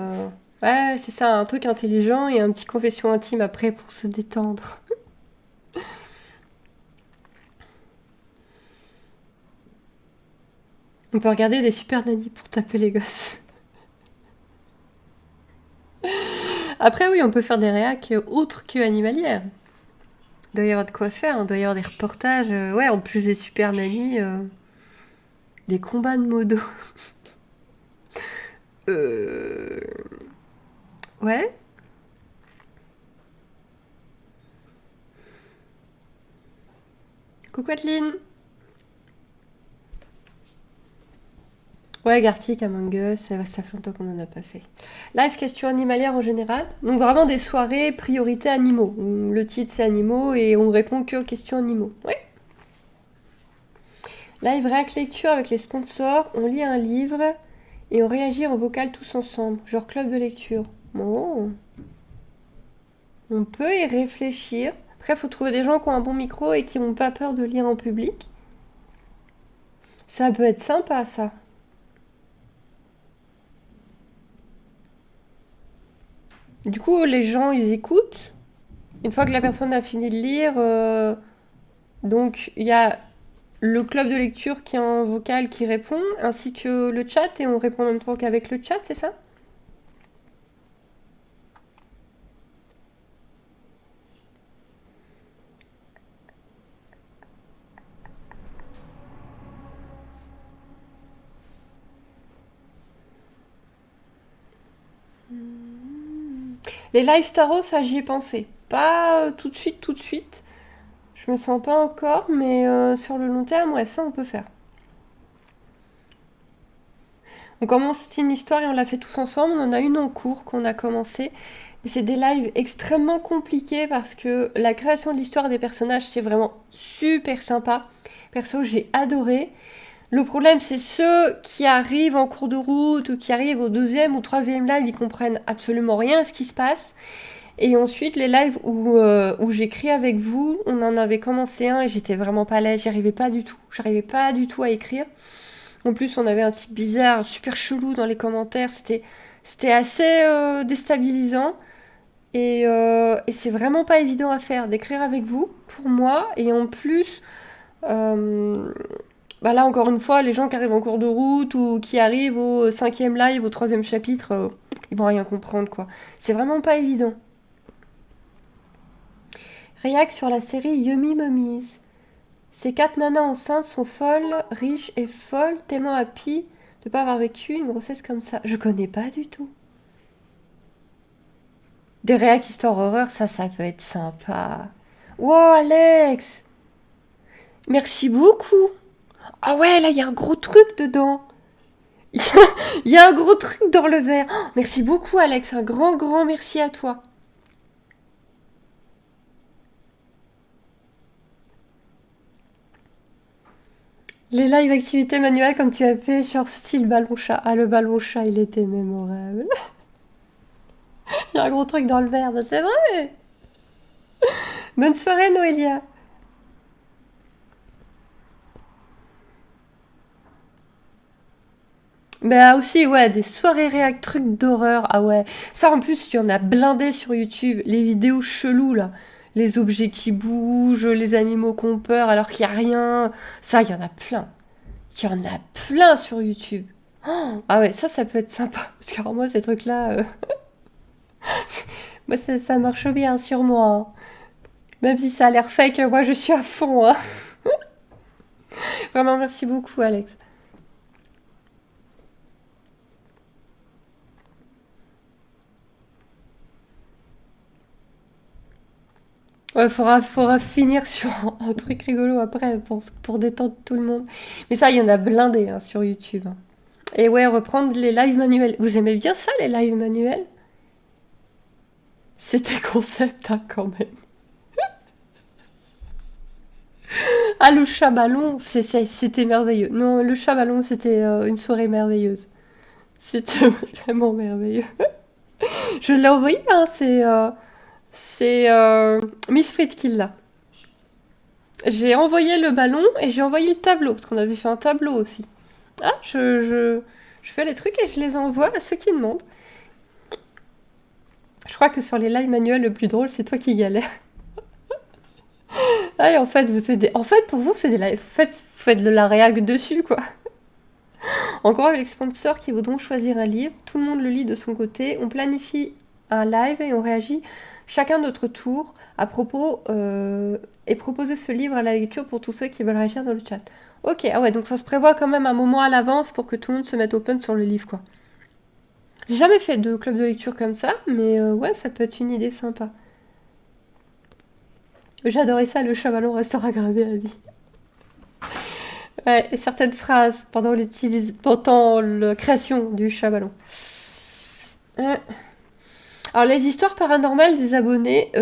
Ouais, c'est ça, un truc intelligent et un petit confession intime après pour se détendre. On peut regarder des super nannies pour taper les gosses. Après, oui, on peut faire des réacs autres que animalières. Il doit y avoir de quoi faire, il doit y avoir des reportages. Ouais, en plus des super nannies, des combats de modos. Euh... Ouais. Coucou Adeline. Ouais, Gartic, Among Us, ça fait longtemps qu'on en a pas fait. Live question animalière en général. Donc vraiment des soirées priorité animaux. Le titre c'est animaux et on répond que aux questions animaux. Ouais. Live réac lecture avec les sponsors. On lit un livre et on réagit en vocal tous ensemble. Genre club de lecture. Bon. On peut y réfléchir. Après, il faut trouver des gens qui ont un bon micro et qui n'ont pas peur de lire en public. Ça peut être sympa, ça. Du coup, les gens, ils écoutent. Une fois que la personne a fini de lire, donc il y a le club de lecture qui a un vocal qui répond, ainsi que le chat, et on répond en même temps qu'avec le chat, c'est ça? Les live tarot, ça j'y ai pensé. Pas tout de suite, tout de suite. Je me sens pas encore, mais sur le long terme, ouais, ça on peut faire. On commence une histoire et on l'a fait tous ensemble. On en a une en cours qu'on a commencé. Mais c'est des lives extrêmement compliqués parce que la création de l'histoire des personnages, c'est vraiment super sympa. Perso, j'ai adoré. Le problème, c'est ceux qui arrivent en cours de route ou qui arrivent au deuxième ou troisième live, ils comprennent absolument rien à ce qui se passe. Et ensuite, les lives où j'écris avec vous, on en avait commencé un et j'étais vraiment pas là, j'y arrivais pas du tout. J'arrivais pas du tout à écrire. En plus, on avait un type bizarre, super chelou dans les commentaires. C'était assez déstabilisant. Et c'est vraiment pas évident à faire, d'écrire avec vous, pour moi. Et en plus, euh, bah là, encore une fois, les gens qui arrivent en cours de route ou qui arrivent au cinquième live, au troisième chapitre, ils vont rien comprendre, quoi. C'est vraiment pas évident. Réac sur la série Yummy Mummies. Ces quatre nanas enceintes sont folles, riches et folles, tellement happy de pas avoir vécu une grossesse comme ça. Je connais pas du tout. Des réacs histoire horreur, ça peut être sympa. Wow, Alex! Merci beaucoup! Ah ouais, là, il y a un gros truc dedans. Il y a un gros truc dans le verre. Oh, merci beaucoup, Alex. Un grand, grand merci à toi. Les live activités manuelles comme tu as fait, genre style ballon chat. Ah, le ballon chat, il était mémorable. Il y a un gros truc dans le verre, bah, c'est vrai. Bonne soirée, Noélia. Mais ah, aussi, ouais, des soirées réac, trucs d'horreur. Ah ouais. Ça, en plus, il y en a blindé sur YouTube. Les vidéos cheloues, là. Les objets qui bougent, les animaux qui ont peur alors qu'il n'y a rien. Ça, il y en a plein. Il y en a plein sur YouTube. Oh, ah ouais, ça peut être sympa. Parce que alors, moi, ces trucs-là, moi, ça marche bien sur moi, hein. Même si ça a l'air fake, moi, je suis à fond, hein. Vraiment, merci beaucoup, Alex. Ouais, faudra finir sur un truc rigolo après pour détendre tout le monde. Mais ça, il y en a blindé hein, sur YouTube, hein. Et ouais, reprendre les lives manuels. Vous aimez bien ça, les lives manuels? C'était concept, hein, quand même. Ah, le chat ballon, c'était merveilleux. Non, le chat ballon, c'était une soirée merveilleuse. C'était vraiment merveilleux. Je l'ai envoyé, hein, c'est Miss Fried qui l'a. J'ai envoyé le ballon et j'ai envoyé le tableau, parce qu'on avait fait un tableau aussi. Ah, Je fais les trucs et je les envoie à ceux qui demandent. Je crois que sur les live manuels, le plus drôle, c'est toi qui galères. Ah, et en fait, pour vous, c'est des lives. Faites de la réag dessus, quoi. Encore avec les sponsors qui voudront choisir un livre, tout le monde le lit de son côté, on planifie un live et on réagit chacun notre tour à propos et proposer ce livre à la lecture pour tous ceux qui veulent réagir dans le chat. Ok, ah ouais, donc ça se prévoit quand même un moment à l'avance pour que tout le monde se mette open sur le livre, quoi. J'ai jamais fait de club de lecture comme ça, mais ouais, ça peut être une idée sympa. J'adorais ça, le chamallow restera gravé à vie. Ouais, et certaines phrases pendant la création du chamallow. Alors, les histoires paranormales des abonnés,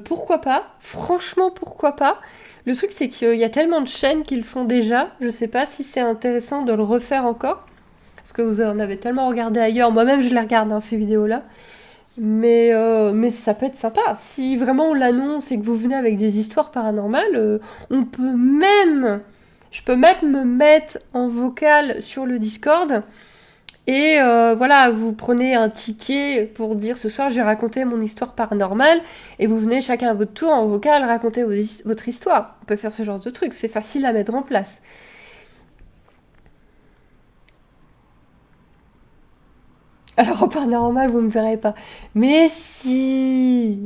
pourquoi pas? Franchement, pourquoi pas? Le truc, c'est qu'il y a tellement de chaînes qui le font déjà. Je sais pas si c'est intéressant de le refaire encore. Parce que vous en avez tellement regardé ailleurs. Moi-même, je les regarde, hein, ces vidéos-là. Mais ça peut être sympa. Si vraiment on l'annonce et que vous venez avec des histoires paranormales, on peut même... Je peux même me mettre en vocal sur le Discord. Et voilà, vous prenez un ticket pour dire ce soir j'ai raconté mon histoire paranormale. Et vous venez chacun à votre tour en vocal raconter votre histoire. On peut faire ce genre de truc. C'est facile à mettre en place. Alors en paranormal, vous me verrez pas. Mais si,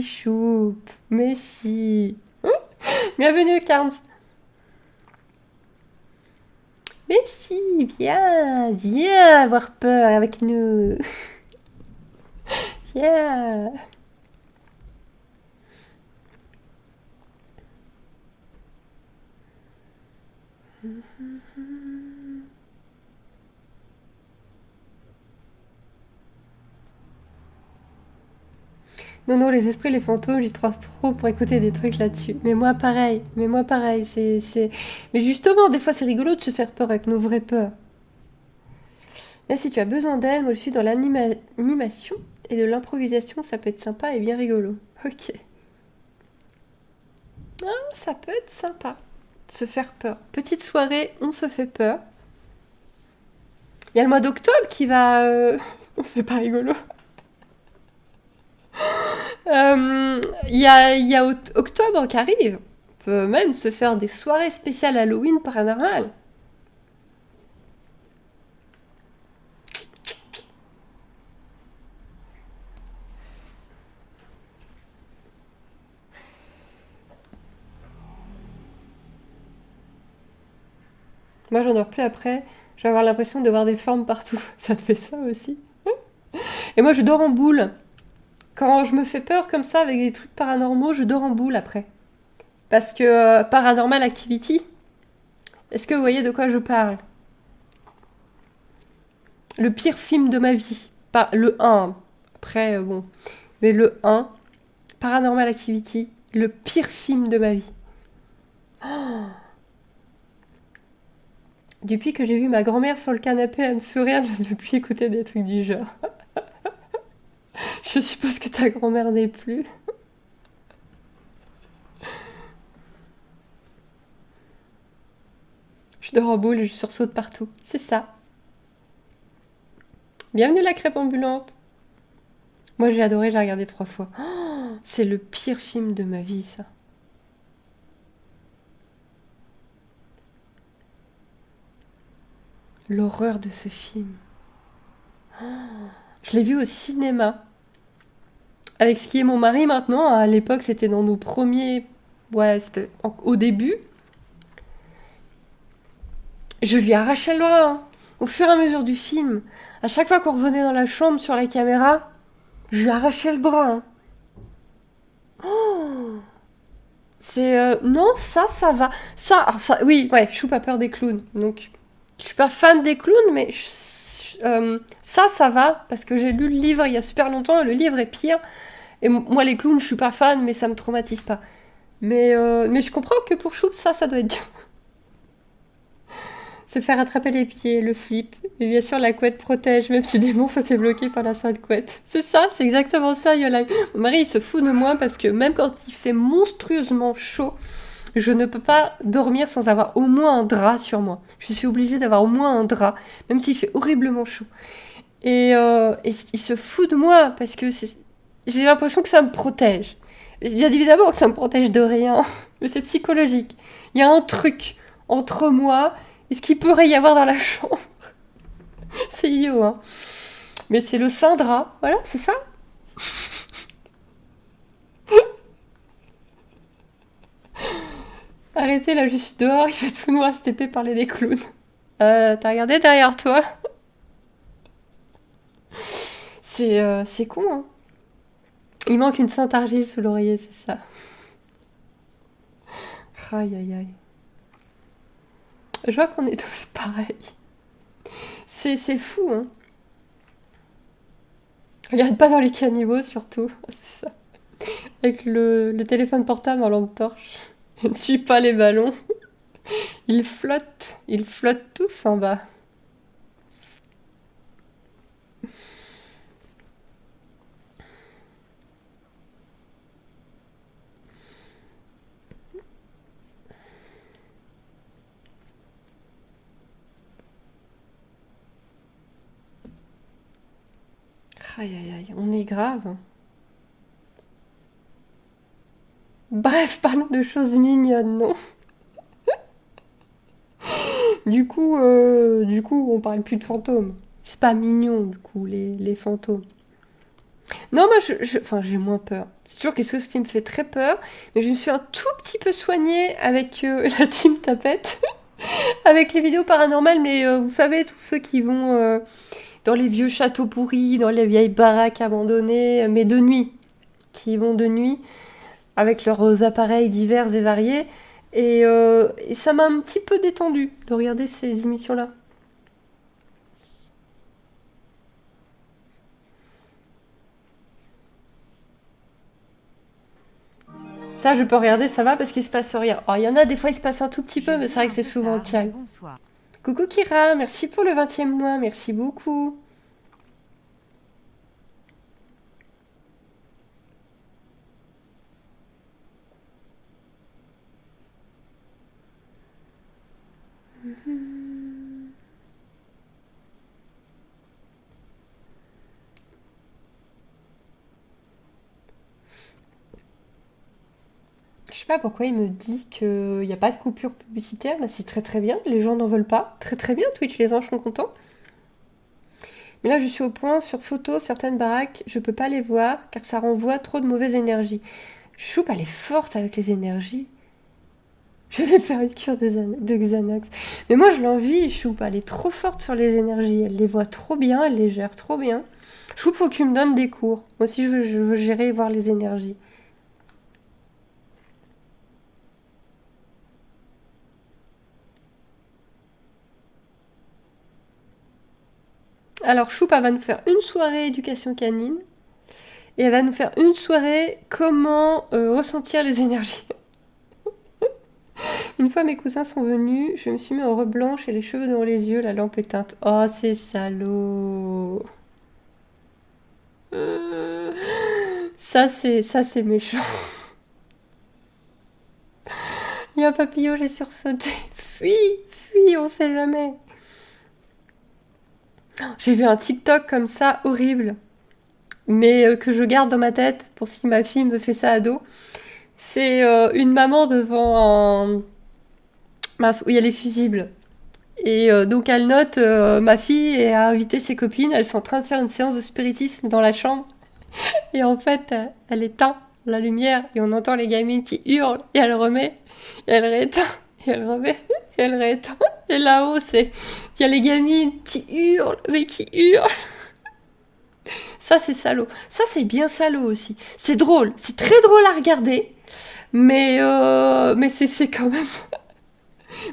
choup, mais si. Bienvenue, Carms. Mais si, viens avoir peur avec nous. Viens. Non, les esprits, les fantômes, j'y crois trop pour écouter des trucs là-dessus. Mais moi, pareil, c'est... Mais justement, des fois, c'est rigolo de se faire peur avec nos vraies peurs. Là, si tu as besoin d'aide, moi, je suis dans l'animation et de l'improvisation, ça peut être sympa et bien rigolo. Ok. Ah, ça peut être sympa. Se faire peur. Petite soirée, on se fait peur. Il y a le mois d'octobre qui va... c'est pas rigolo. Il y a octobre qui arrive. On peut même se faire des soirées spéciales Halloween paranormal. Moi, j'en dors plus après. Je vais avoir l'impression de voir des formes partout. Ça te fait ça aussi? Et moi, je dors en boule. Quand je me fais peur comme ça avec des trucs paranormaux, je dors en boule après. Parce que Paranormal Activity, est-ce que vous voyez de quoi je parle? Le pire film de ma vie. Pas le 1. Après, bon. Mais le 1, Paranormal Activity, le pire film de ma vie. Oh. Depuis que j'ai vu ma grand-mère sur le canapé à me sourire, je ne veux plus écouter des trucs du genre. Je suppose que ta grand-mère n'est plus. Je dors en boule et je sursaute partout. C'est ça. Bienvenue la crêpe ambulante. Moi j'ai adoré, j'ai regardé 3 fois. Oh, c'est le pire film de ma vie, ça. L'horreur de ce film. Oh, je l'ai vu au cinéma. Avec ce qui est mon mari maintenant. À l'époque, c'était dans nos premiers... Ouais, c'était au début. Je lui arrachais le bras, hein. Au fur et à mesure du film. À chaque fois qu'on revenait dans la chambre sur la caméra, je lui arrachais le bras, hein. Oh, c'est... non, ça va. Ça, oui, ouais, je suis pas peur des clowns. Donc, je suis pas fan des clowns, mais ça va. Parce que j'ai lu le livre il y a super longtemps et le livre est pire. Et moi, les clowns, je suis pas fan, mais ça me traumatise pas. Mais je comprends que pour Choup, ça doit être dur. Se faire attraper les pieds, le flip. Et bien sûr, la couette protège, même si des monstres étaient bloqués par la sainte couette. C'est ça, c'est exactement ça, Yola. Mon mari, il se fout de moi parce que même quand il fait monstrueusement chaud, Je ne peux pas dormir sans avoir au moins un drap sur moi. Je suis obligée d'avoir au moins un drap, même s'il fait horriblement chaud. Et il se fout de moi parce que j'ai l'impression que ça me protège. Et bien évidemment que ça me protège de rien, mais c'est psychologique. Il y a un truc entre moi et ce qu'il pourrait y avoir dans la chambre. C'est idiot, hein. Mais c'est le saint drap, voilà, c'est ça. Arrêtez, là, je suis dehors, il fait tout noir, c'était épée parler des clowns. T'as regardé derrière toi? C'est con, hein. Il manque une sainte argile sous l'oreiller, c'est ça. Aïe, aïe, aïe. Je vois qu'on est tous pareils. C'est fou, hein. Regarde pas dans les caniveaux, surtout. C'est ça. Avec le téléphone portable en lampe torche. Je ne suis pas les ballons. Ils flottent tous en bas. Aïe, aïe, aïe, on est grave. Bref, parlons de choses mignonnes, non? Du coup, on parle plus de fantômes. C'est pas mignon, du coup, les fantômes. Non, moi, enfin, j'ai moins peur. C'est toujours quelque chose qui me fait très peur, mais je me suis un tout petit peu soignée avec la team Tapette, avec les vidéos paranormales, mais vous savez, tous ceux qui vont dans les vieux châteaux pourris, dans les vieilles baraques abandonnées, mais de nuit, qui vont de nuit, avec leurs appareils divers et variés, et ça m'a un petit peu détendu de regarder ces émissions-là. Ça, je peux regarder, ça va parce qu'il se passe rien. Alors, il y en a des fois, il se passe un tout petit Je peu, mais c'est viens vrai un que c'est peu souvent tard, mais calme. bonsoir. Coucou Kira, merci pour le 20e mois, merci beaucoup. Je sais pas pourquoi il me dit qu'il n'y a pas de coupure publicitaire, bah, c'est très très bien, les gens n'en veulent pas. Très très bien, Twitch, les gens sont contents. Mais là, je suis au point, sur photo, certaines baraques, je peux pas les voir car ça renvoie trop de mauvaise énergie. Choup, elle est forte avec les énergies. Je vais faire une cure de Xanax. Mais moi, je l'envie, Choup, elle est trop forte sur les énergies. Elle les voit trop bien, elle les gère trop bien. Choup, faut que tu me donnes des cours. Moi aussi, je veux gérer et voir les énergies. Alors, Choup, elle va nous faire une soirée éducation canine. Et elle va nous faire une soirée comment ressentir les énergies. Une fois mes cousins sont venus, je me suis mis en robe blanche et les cheveux dans les yeux, la lampe éteinte. Oh, c'est salaud. Euh, ça c'est méchant. Il y a un papillon, j'ai sursauté. Fuis, fuis, on sait jamais. J'ai vu un TikTok comme ça, horrible, mais que je garde dans ma tête pour si ma fille me fait ça à dos. C'est une maman devant un... Mince, où il y a les fusibles. Et donc elle note, ma fille a invité ses copines, elles sont en train de faire une séance de spiritisme dans la chambre. Et en fait, elle éteint la lumière et on entend les gamines qui hurlent et elle remet, et elle rééteint, et elle remet, et elle rééteint. Et là-haut, il y a les gamines qui hurlent, mais qui hurlent. Ça, c'est salaud. Ça, c'est bien salaud aussi. C'est drôle, c'est très drôle à regarder, mais c'est quand même...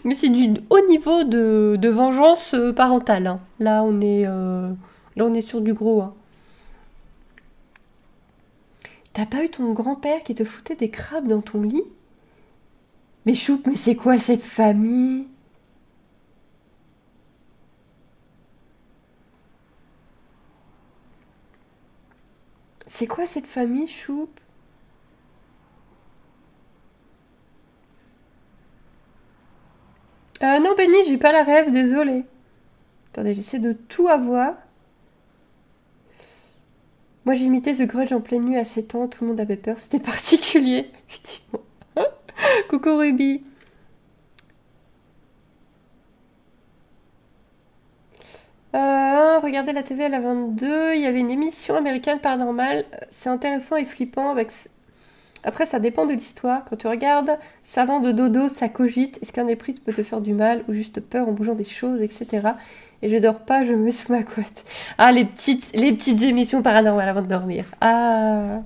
Mais c'est du haut niveau de vengeance parentale, hein. Là, on est sur du gros, hein. T'as pas eu ton grand-père qui te foutait des crabes dans ton lit? Mais Choup, mais c'est quoi cette famille? C'est quoi cette famille, Choup? Non, Benny, j'ai pas la rêve, désolée. Attendez, j'essaie de tout avoir. Moi, j'ai imité The Grudge en pleine nuit à 7 ans. Tout le monde avait peur. C'était particulier, effectivement. Coucou Ruby. Regardez la TV à la 22. Il y avait une émission américaine paranormale. C'est intéressant et flippant. Après, ça dépend de l'histoire. Quand tu regardes Savant de dodo, ça cogite. Est-ce qu'un esprit peut te faire du mal ou juste peur en bougeant des choses, etc. Et je dors pas, je me mets sous ma couette. Ah, les petites émissions paranormales avant de dormir. Ah.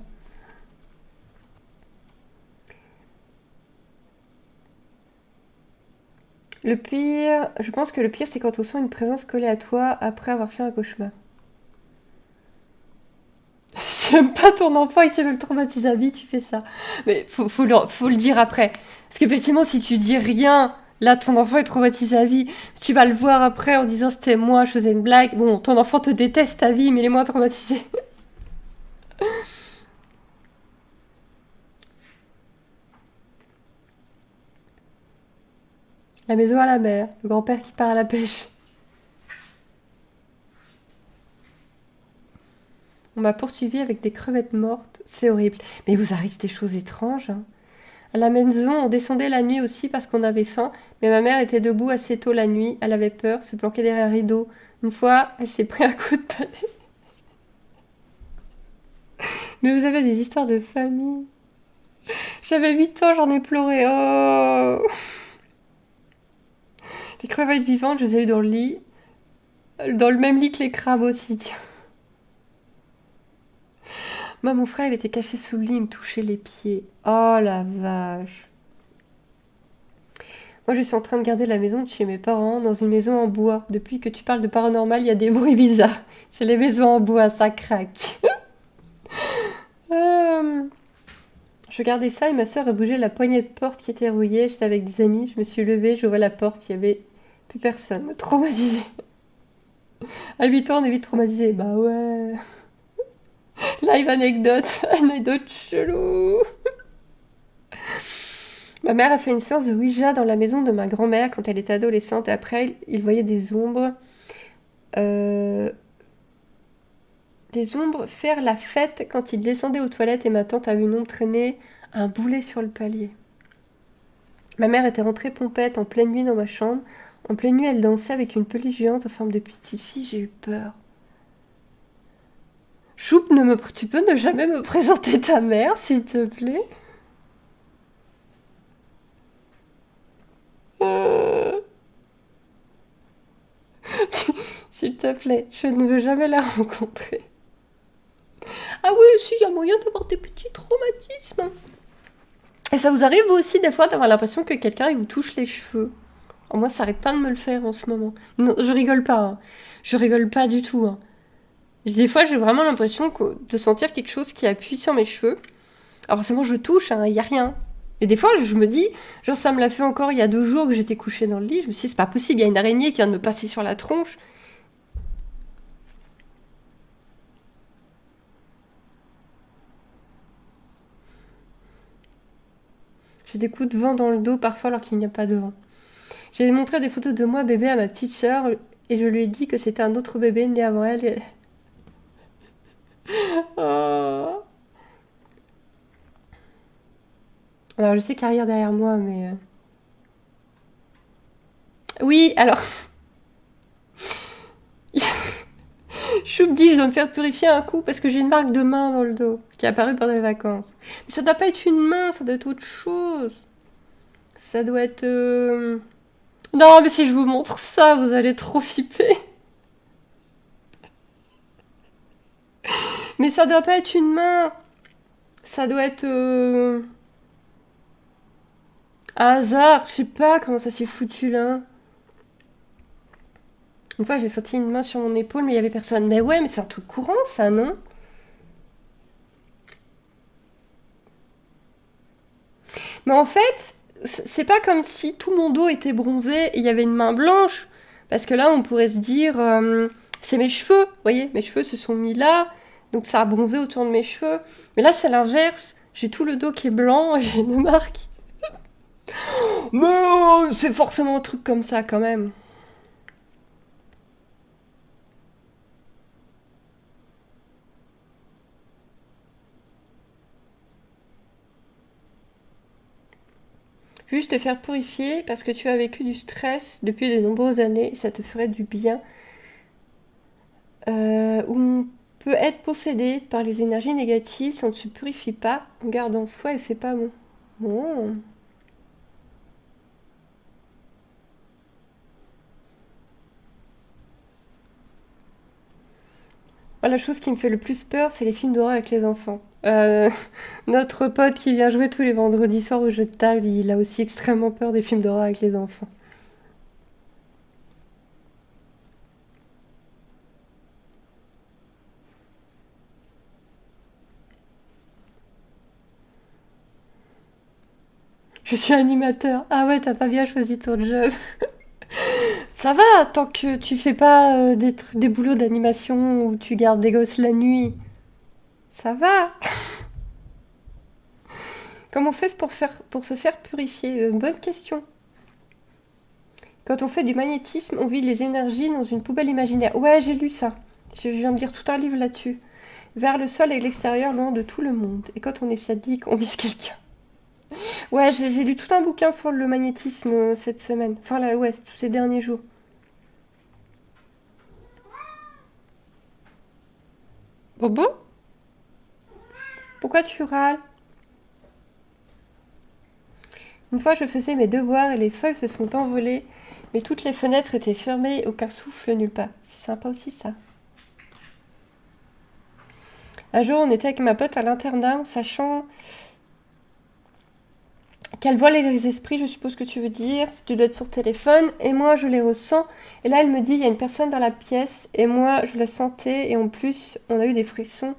Le pire, je pense que le pire, c'est quand on sent une présence collée à toi après avoir fait un cauchemar. Si tu aimes pas ton enfant et que tu veux le traumatiser à vie, tu fais ça. Mais faut le dire après. Parce qu'effectivement, si tu dis rien, là, ton enfant est traumatisé à vie. Tu vas le voir après en disant c'était moi, je faisais une blague. Bon, ton enfant te déteste à vie, mais il est moins traumatisé. La maison à la mer, le grand-père qui part à la pêche. On m'a poursuivi avec des crevettes mortes. C'est horrible. Mais il vous arrive des choses étranges, hein. À la maison, on descendait la nuit aussi parce qu'on avait faim, mais ma mère était debout assez tôt la nuit, elle avait peur, se planquait derrière un rideau. Une fois, elle s'est pris un coup de palais. Mais vous avez des histoires de famille. J'avais 8 ans, j'en ai pleuré. Oh. Les crevettes vivantes, je les ai eues dans le lit. Dans le même lit que les crabes aussi, tiens. Moi, mon frère, il était caché sous le lit, il me touchait les pieds. Oh la vache. Moi, je suis en train de garder la maison de chez mes parents, dans une maison en bois. Depuis que tu parles de paranormal, il y a des bruits bizarres. C'est les maisons en bois, ça craque. Euh, Je gardais ça et ma soeur a bougé la poignée de porte qui était rouillée. J'étais avec des amis, je me suis levée, j'ouvrais la porte, il y avait plus personne. Traumatisée. À 8 ans, on est vite traumatisé. Bah ouais. Live anecdote, anecdote chelou. Ma mère a fait une séance de Ouija dans la maison de ma grand-mère quand elle était adolescente et après, il voyait des ombres. euh, des ombres faire la fête quand il descendait aux toilettes et ma tante a vu une ombre traîner un boulet sur le palier. Ma mère était rentrée pompette en pleine nuit dans ma chambre. En pleine nuit, elle dansait avec une peluche géante en forme de petite fille. J'ai eu peur. Choup, tu peux ne jamais me présenter ta mère, s'il te plaît? Euh, S'il te plaît, je ne veux jamais la rencontrer. Ah oui, si, il y a moyen d'avoir des petits traumatismes. Et ça vous arrive vous aussi des fois d'avoir l'impression que quelqu'un il vous touche les cheveux? Oh, moi, ça arrête pas de me le faire en ce moment. Non, je rigole pas, hein. Je rigole pas du tout, hein. Des fois, j'ai vraiment l'impression de sentir quelque chose qui appuie sur mes cheveux. Alors forcément, je touche, hein, il y a rien. Et des fois, je me dis, genre ça me l'a fait encore il y a 2 jours que j'étais couchée dans le lit. Je me suis dit, c'est pas possible, il y a une araignée qui vient de me passer sur la tronche. J'ai des coups de vent dans le dos parfois alors qu'il n'y a pas de vent. J'ai montré des photos de moi bébé à ma petite sœur et je lui ai dit que c'était un autre bébé né avant elle. Oh. Alors je sais qu'il y a rien derrière moi, mais... Oui, alors... Choup dit, je dois me faire purifier un coup parce que j'ai une marque de main dans le dos qui est apparue pendant les vacances. Mais ça doit pas être une main, ça doit être autre chose. Ça doit être... Non, mais si je vous montre ça, vous allez trop flipper. Mais ça doit pas être une main. Ça doit être... un hasard. Je sais pas comment ça s'est foutu là. Une fois, j'ai senti une main sur mon épaule, mais il y avait personne. Mais ouais, mais c'est un truc courant, ça, non? Mais en fait, c'est pas comme si tout mon dos était bronzé et il y avait une main blanche. Parce que là, on pourrait se dire, c'est mes cheveux. Vous voyez, mes cheveux se sont mis là. Donc ça a bronzé autour de mes cheveux. Mais là, c'est l'inverse. J'ai tout le dos qui est blanc et j'ai une marque. Mais c'est forcément un truc comme ça quand même. Juste te faire purifier parce que tu as vécu du stress depuis de nombreuses années, ça te ferait du bien. Où on peut être possédé par les énergies négatives si on ne se purifie pas, on garde en soi et c'est pas bon. Bon. Moi, la chose qui me fait le plus peur, c'est les films d'horreur avec les enfants. Notre pote qui vient jouer tous les vendredis soirs au jeu de table, il a aussi extrêmement peur des films d'horreur avec les enfants. Je suis animateur. Ah ouais, t'as pas bien choisi ton job. Ça va, tant que tu fais pas des boulots d'animation où tu gardes des gosses la nuit. Ça va. Comment on fait pour se faire purifier? Bonne question. Quand on fait du magnétisme, on vide les énergies dans une poubelle imaginaire. Ouais, j'ai lu ça. Je viens de lire tout un livre là-dessus. Vers le sol et l'extérieur, loin de tout le monde. Et quand on est sadique, on vise quelqu'un. Ouais, j'ai lu tout un bouquin sur le magnétisme cette semaine. Enfin, là, ouais, tous ces derniers jours. Bobo? Pourquoi tu râles? Une fois, je faisais mes devoirs et les feuilles se sont envolées, mais toutes les fenêtres étaient fermées et aucun souffle nulle part. C'est sympa aussi, ça. Un jour, on était avec ma pote à l'internat, sachant qu'elle voit les esprits, je suppose que tu veux dire, si tu dois être sur téléphone, et moi, je les ressens. Et là, elle me dit, il y a une personne dans la pièce, et moi, je la sentais, et en plus, on a eu des frissons,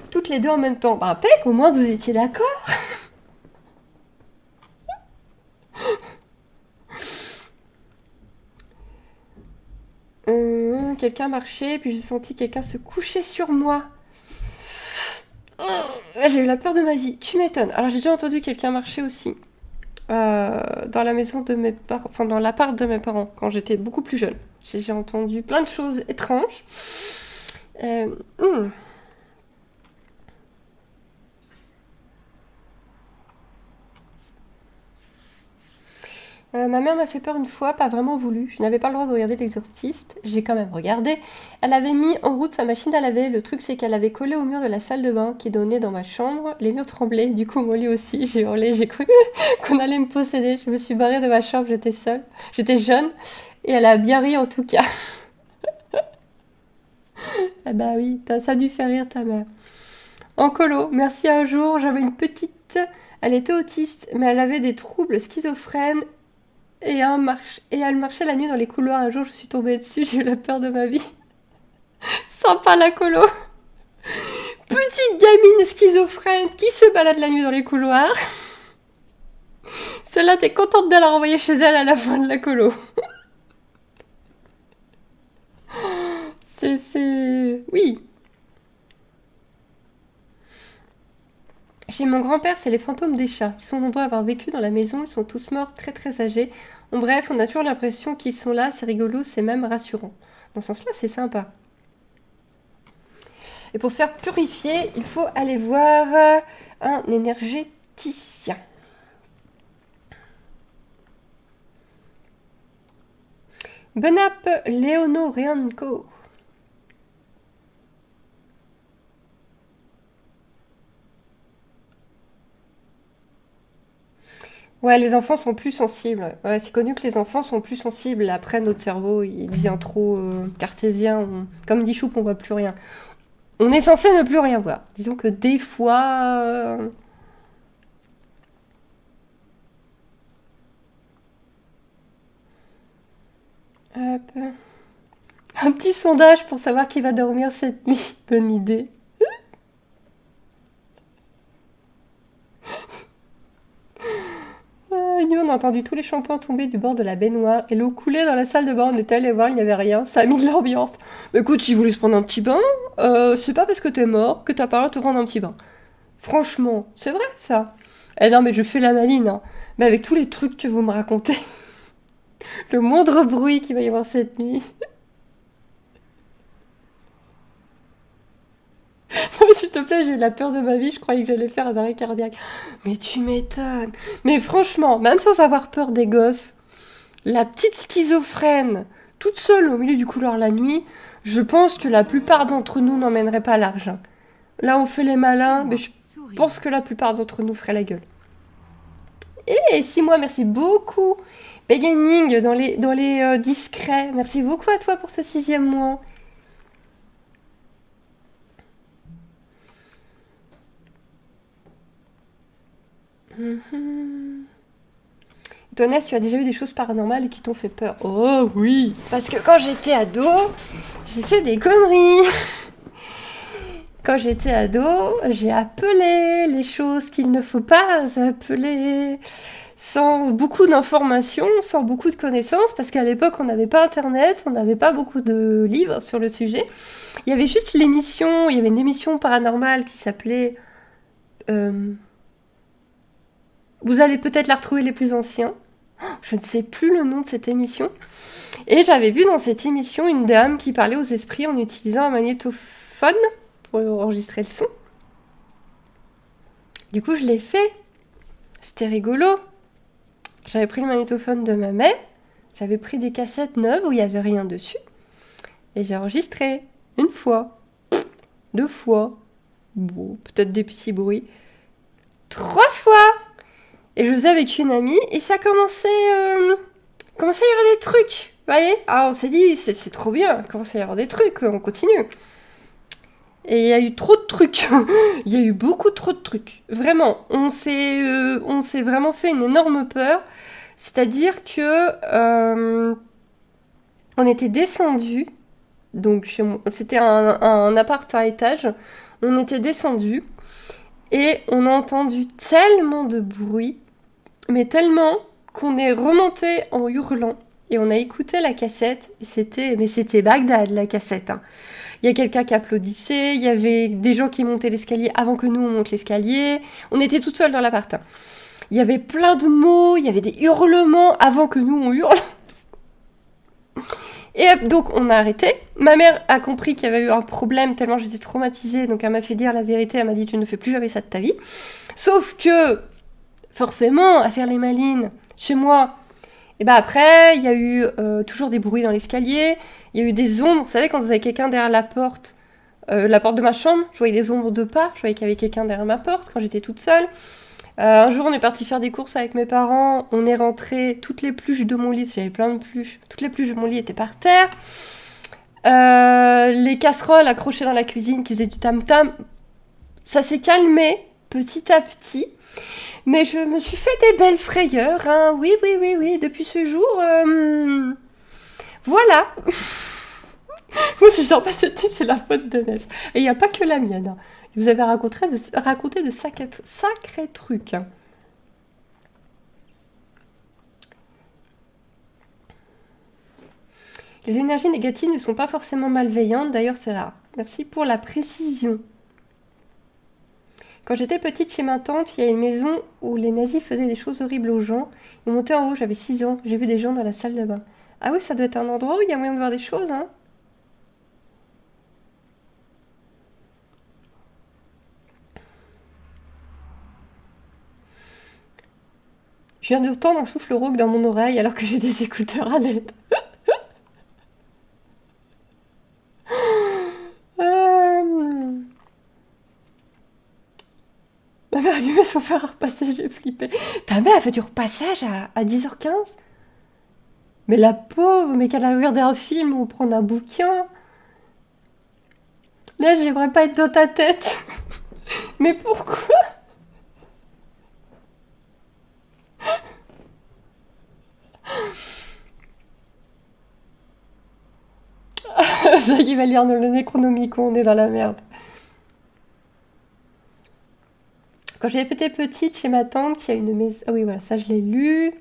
toutes les deux en même temps. Bah, Pec, au moins, vous étiez d'accord. Quelqu'un marchait, puis j'ai senti quelqu'un se coucher sur moi. J'ai eu la peur de ma vie, tu m'étonnes. Alors j'ai déjà entendu quelqu'un marcher aussi. Dans la maison de mes parents, enfin dans l'appart de mes parents, quand j'étais beaucoup plus jeune. J'ai entendu plein de choses étranges. Euh, hmm. Ma mère m'a fait peur une fois, pas vraiment voulu. Je n'avais pas le droit de regarder l'exorciste. J'ai quand même regardé. Elle avait mis en route sa machine à laver. Le truc, c'est qu'elle avait collé au mur de la salle de bain qui donnait dans ma chambre. Les murs tremblaient. Du coup, mon lit aussi. J'ai hurlé. J'ai cru qu'on allait me posséder. Je me suis barrée de ma chambre. J'étais seule. J'étais jeune. Et elle a bien ri en tout cas. Ah bah oui, ça a dû faire rire ta mère. En colo, merci un jour, j'avais une petite. Elle était autiste, mais elle avait des troubles schizophrènes et elle marchait la nuit dans les couloirs. Un jour, je suis tombée dessus, j'ai eu la peur de ma vie. Sympa la colo. Petite gamine schizophrène qui se balade la nuit dans les couloirs. Celle-là, t'es contente de la renvoyer chez elle à la fin de la colo. C'est... Oui. Chez mon grand-père, c'est les fantômes des chats. Ils sont nombreux à avoir vécu dans la maison, ils sont tous morts très très âgés. En bref, on a toujours l'impression qu'ils sont là, c'est rigolo, c'est même rassurant. Dans ce sens-là, c'est sympa. Et pour se faire purifier, il faut aller voir un énergéticien. Bon app, Léono Rianco. Ouais, les enfants sont plus sensibles. Ouais, c'est connu que les enfants sont plus sensibles. Après, notre cerveau, il devient trop cartésien. Comme dit Choup, on voit plus rien. On est censé ne plus rien voir. Disons que des fois... Hop. Un petit sondage pour savoir qui va dormir cette nuit. Bonne idée. Nous, on a entendu tous les shampoings tomber du bord de la baignoire et l'eau coulait dans la salle de bain. On était allé voir, il n'y avait rien. Ça a mis de l'ambiance. Mais écoute, si vous voulez se prendre un petit bain, c'est pas parce que t'es mort que t'as pas le droit de te prendre un petit bain. Franchement, c'est vrai ça. Eh non, mais je fais la maline, hein. Mais avec tous les trucs que vous me racontez, le moindre bruit qu'il va y avoir cette nuit. S'il te plaît, j'ai eu la peur de ma vie, je croyais que j'allais faire un arrêt cardiaque. Mais tu m'étonnes. Mais franchement, même sans avoir peur des gosses, la petite schizophrène, toute seule au milieu du couloir la nuit, je pense que la plupart d'entre nous n'emmèneraient pas large, hein. Là, on fait les malins, mais je pense que la plupart d'entre nous feraient la gueule. Et 6 mois, merci beaucoup. Beginning dans les discrets. Merci beaucoup à toi pour ce 6e mois. Toi, Ness, tu as déjà eu des choses paranormales qui t'ont fait peur? Oh oui. Parce que quand j'étais ado, j'ai fait des conneries. Quand j'étais ado, j'ai appelé les choses qu'il ne faut pas appeler, sans beaucoup d'informations, sans beaucoup de connaissances, parce qu'à l'époque, on n'avait pas Internet, on n'avait pas beaucoup de livres sur le sujet. Il y avait juste l'émission, il y avait une émission paranormale qui s'appelait... Vous allez peut-être la retrouver les plus anciens. Je ne sais plus le nom de cette émission. Et j'avais vu dans cette émission une dame qui parlait aux esprits en utilisant un magnétophone pour enregistrer le son. Du coup, je l'ai fait. C'était rigolo. J'avais pris le magnétophone de ma mère, j'avais pris des cassettes neuves où il n'y avait rien dessus, et j'ai enregistré 1 fois, 2 fois, bon, peut-être des petits bruits, 3 fois. Et je faisais avec une amie, et ça commençait à y avoir des trucs, vous voyez. Alors on s'est dit, c'est trop bien, il commence à y avoir des trucs, on continue. Et il y a eu trop de trucs. Il y a eu beaucoup trop de trucs. Vraiment, on s'est vraiment fait une énorme peur. C'est-à-dire que on était descendu. Donc chez moi, c'était un appart à étage. On était descendu et on a entendu tellement de bruit, mais tellement qu'on est remonté en hurlant et on a écouté la cassette. C'était Bagdad la cassette, hein. Il y a quelqu'un qui applaudissait, il y avait des gens qui montaient l'escalier avant que nous on monte l'escalier. On était toutes seules dans l'appart, hein. Il y avait plein de mots, il y avait des hurlements avant que nous on hurle. Et donc on a arrêté. Ma mère a compris qu'il y avait eu un problème tellement j'étais traumatisée, donc elle m'a fait dire la vérité, elle m'a dit tu ne fais plus jamais ça de ta vie. Sauf que, forcément, à faire les malines, chez moi, et ben après, il y a eu toujours des bruits dans l'escalier, il y a eu des ombres. Vous savez, quand vous avez quelqu'un derrière la porte de ma chambre, je voyais des ombres de pas, je voyais qu'il y avait quelqu'un derrière ma porte quand j'étais toute seule. Un jour, on est parti faire des courses avec mes parents, on est rentré, toutes les pluches de mon lit, j'avais plein de pluches, toutes les pluches de mon lit étaient par terre. Les casseroles accrochées dans la cuisine qui faisaient du tam-tam. Ça s'est calmé petit à petit. Mais je me suis fait des belles frayeurs, hein. Oui, depuis ce jour, voilà. Moi, si j'en passe cette nuit, c'est la faute de Ness. Et il n'y a pas que la mienne, hein. Vous avez raconté de sacrés trucs, hein. Les énergies négatives ne sont pas forcément malveillantes, d'ailleurs c'est rare. Merci pour la précision. Quand j'étais petite chez ma tante, il y a une maison où les nazis faisaient des choses horribles aux gens. Ils montaient en haut, j'avais 6 ans, j'ai vu des gens dans la salle de bain. Ah oui, ça doit être un endroit où il y a moyen de voir des choses, hein. Je viens d'entendre un souffle rauque dans mon oreille alors que j'ai des écouteurs à l'aide. Ma mère allumait son fer à repasser, j'ai flippé. Ta mère a fait du repassage à 10h15? Mais la pauvre, mais qu'elle a regardé un film ou prendre un bouquin. Là, j'aimerais pas être dans ta tête. Mais pourquoi? C'est ça qui va lire dans le Necronomicon, on est dans la merde. Quand j'étais petite, chez ma tante, qui a une maison... Ah oui, voilà, ça je l'ai lu.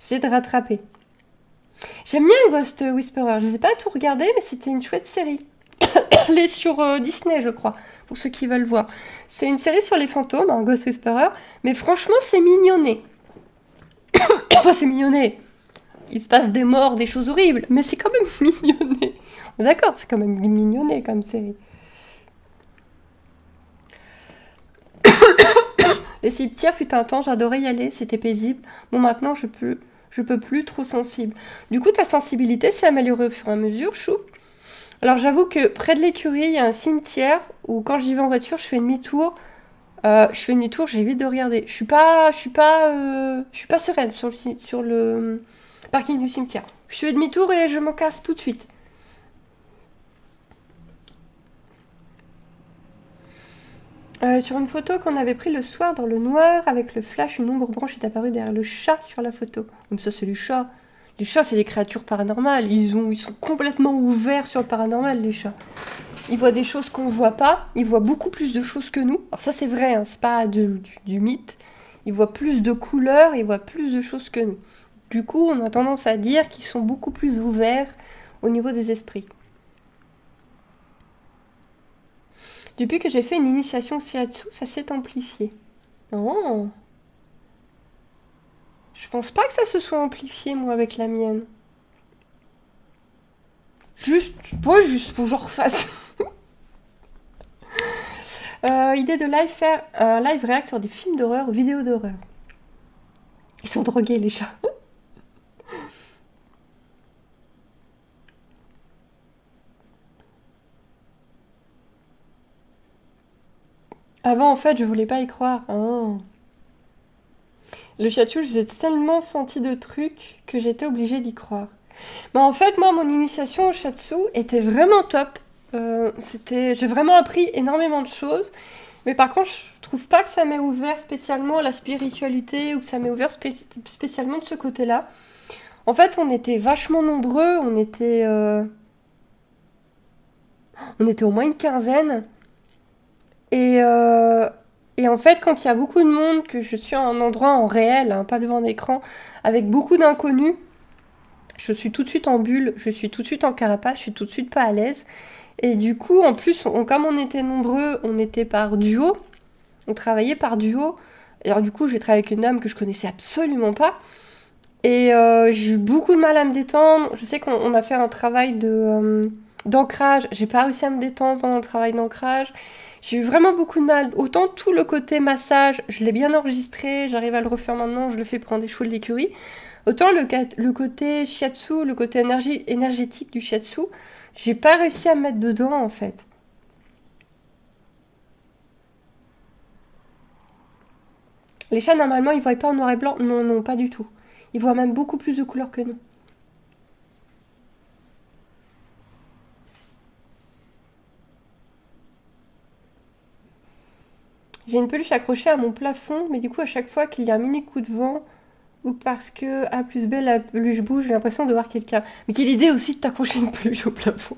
J'essaie de rattraper. J'aime bien Ghost Whisperer. Je ne sais pas tout regarder, mais c'était une chouette série. Elle est sur Disney, je crois, pour ceux qui veulent voir. C'est une série sur les fantômes, un Ghost Whisperer, mais franchement, c'est mignonné. Enfin, c'est mignonné. Il se passe des morts, des choses horribles, mais c'est quand même mignonné. D'accord, c'est quand même mignonné comme série. Les cimetières fut un temps, j'adorais y aller, c'était paisible. Bon, maintenant, je peux plus, trop sensible. Du coup, ta sensibilité s'est améliorée au fur et à mesure, chou. Alors, j'avoue que près de l'écurie, il y a un cimetière où quand j'y vais en voiture, je fais demi-tour. J'évite de regarder. Je suis pas sereine sur le parking du cimetière. Je fais demi-tour et je m'en casse tout de suite. Sur une photo qu'on avait pris le soir dans le noir, avec le flash, une ombre blanche est apparue derrière le chat sur la photo. Comme ça, c'est les chats. Les chats, c'est des créatures paranormales. Ils sont complètement ouverts sur le paranormal, les chats. Ils voient des choses qu'on ne voit pas. Ils voient beaucoup plus de choses que nous. Alors ça, c'est vrai, hein, c'est pas du mythe. Ils voient plus de couleurs, ils voient plus de choses que nous. Du coup, on a tendance à dire qu'ils sont beaucoup plus ouverts au niveau des esprits. Depuis que j'ai fait une initiation shiatsu, ça s'est amplifié. Oh, je pense pas que ça se soit amplifié, moi, avec la mienne. Pas juste, faut que j'en refasse. Idée de live, faire un live react sur des films d'horreur ou vidéos d'horreur. Ils sont drogués, les chats. Avant, en fait, je voulais pas y croire. Oh. Le shiatsu, j'ai tellement senti de trucs que j'étais obligée d'y croire. Mais en fait, moi, mon initiation au shiatsu était vraiment top. J'ai vraiment appris énormément de choses. Mais par contre, je trouve pas que ça m'ait ouvert spécialement à la spiritualité ou que ça m'ait ouvert spécialement de ce côté-là. En fait, on était vachement nombreux. On était au moins une quinzaine. Et, euh, et en fait, quand il y a beaucoup de monde, que je suis à un endroit en réel, hein, pas devant un écran, avec beaucoup d'inconnus, je suis tout de suite en bulle, je suis tout de suite en carapace, je suis tout de suite pas à l'aise. Et du coup, en plus, comme on était nombreux, on était par duo, on travaillait par duo. Alors du coup, j'ai travaillé avec une dame que je connaissais absolument pas. Et j'ai eu beaucoup de mal à me détendre. Je sais qu'on a fait un travail d'ancrage. J'ai pas réussi à me détendre pendant le travail d'ancrage. J'ai eu vraiment beaucoup de mal. Autant tout le côté massage, je l'ai bien enregistré, j'arrive à le refaire maintenant, je le fais prendre des chevaux de l'écurie. Autant le côté shiatsu, le côté énergétique du shiatsu, j'ai pas réussi à me mettre dedans en fait. Les chats normalement ils voient pas en noir et blanc. Non, non, pas du tout. Ils voient même beaucoup plus de couleurs que nous. J'ai une peluche accrochée à mon plafond, mais du coup à chaque fois qu'il y a un mini coup de vent, ou parce que A plus B, la peluche bouge, j'ai l'impression de voir quelqu'un. Mais quelle idée aussi de t'accrocher une peluche au plafond.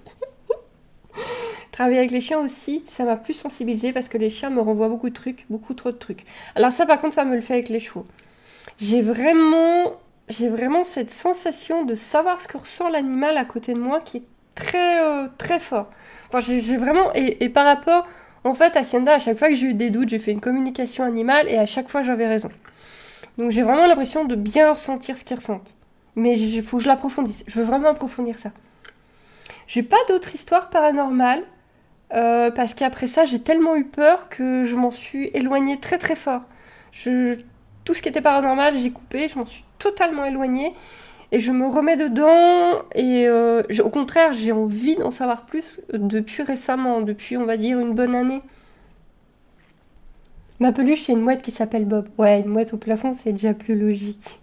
Travailler avec les chiens aussi, ça m'a plus sensibilisée parce que les chiens me renvoient beaucoup de trucs, beaucoup trop de trucs. Alors ça par contre, ça me le fait avec les chevaux. J'ai vraiment, j'ai vraiment cette sensation de savoir ce que ressent l'animal à côté de moi qui est très fort. Enfin, j'ai vraiment, et par rapport, en fait, à Sienda, à chaque fois que j'ai eu des doutes, j'ai fait une communication animale et à chaque fois j'avais raison. Donc j'ai vraiment l'impression de bien ressentir ce qu'ils ressentent. Mais il faut que je l'approfondisse. Je veux vraiment approfondir ça. J'ai pas d'autres histoires paranormales. Parce qu'après ça, j'ai tellement eu peur que je m'en suis éloignée très fort. Je, Tout ce qui était paranormal, j'ai coupé, je m'en suis totalement éloignée. Et je me remets dedans. Et au contraire, j'ai envie d'en savoir plus depuis récemment, depuis on va dire une bonne année. Ma peluche, c'est une mouette qui s'appelle Bob. Ouais, une mouette au plafond, c'est déjà plus logique.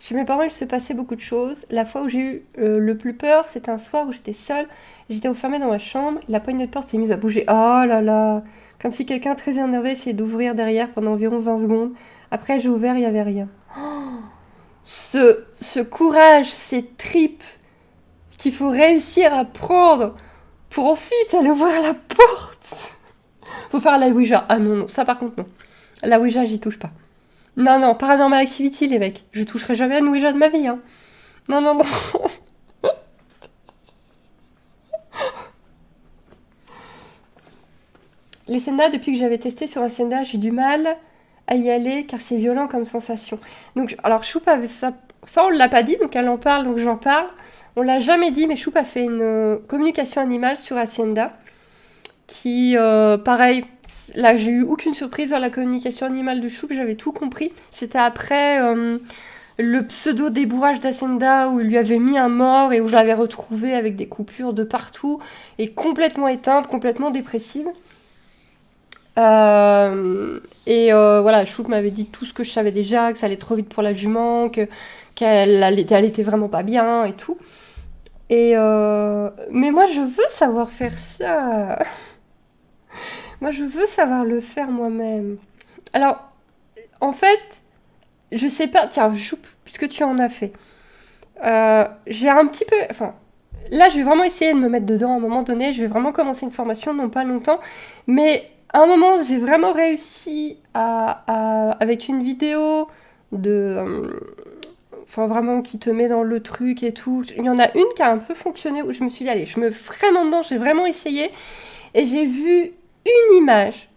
Chez mes parents, il se passait beaucoup de choses. La fois où j'ai eu le plus peur, c'était un soir où j'étais seule. J'étais enfermée dans ma chambre. La poignée de porte s'est mise à bouger. Oh là là! Comme si quelqu'un très énervé essayait d'ouvrir derrière pendant environ 20 secondes. Après, j'ai ouvert, il n'y avait rien. Ce courage, ces tripes qu'il faut réussir à prendre pour ensuite aller ouvrir la porte. Faut faire la Ouija. Ah non, non, ça par contre non. La Ouija, j'y touche pas. Non, non, Paranormal Activity, les mecs. Je toucherai jamais à une Ouija de ma vie, hein. Non, non, non. Les Senda, depuis que j'avais testé sur un Senda, j'ai du mal à y aller car c'est violent comme sensation. Donc, alors Choup avait ça on l'a pas dit, donc elle en parle, donc j'en parle. On l'a jamais dit, mais Choup a fait une communication animale sur Hacienda qui, pareil, là j'ai eu aucune surprise dans la communication animale de Choup, j'avais tout compris. C'était après le pseudo débourrage d'Hacienda où il lui avait mis un mort et où je l'avais retrouvée avec des coupures de partout et complètement éteinte, complètement dépressive. Voilà, Choup m'avait dit tout ce que je savais déjà, que ça allait trop vite pour la jument, qu'elle était vraiment pas bien et tout. Mais moi, je veux savoir faire ça. Moi, je veux savoir le faire moi-même. Alors, en fait, je sais pas. Tiens, Choup, puisque tu en as fait. J'ai un petit peu. Enfin, là, je vais vraiment essayer de me mettre dedans à un moment donné. Je vais vraiment commencer une formation, non pas longtemps. Mais à un moment, j'ai vraiment réussi avec une vidéo de. Enfin, vraiment, qui te met dans le truc et tout. Il y en a une qui a un peu fonctionné où je me suis dit, allez, je me ferai vraiment dedans. J'ai vraiment essayé. Et j'ai vu une image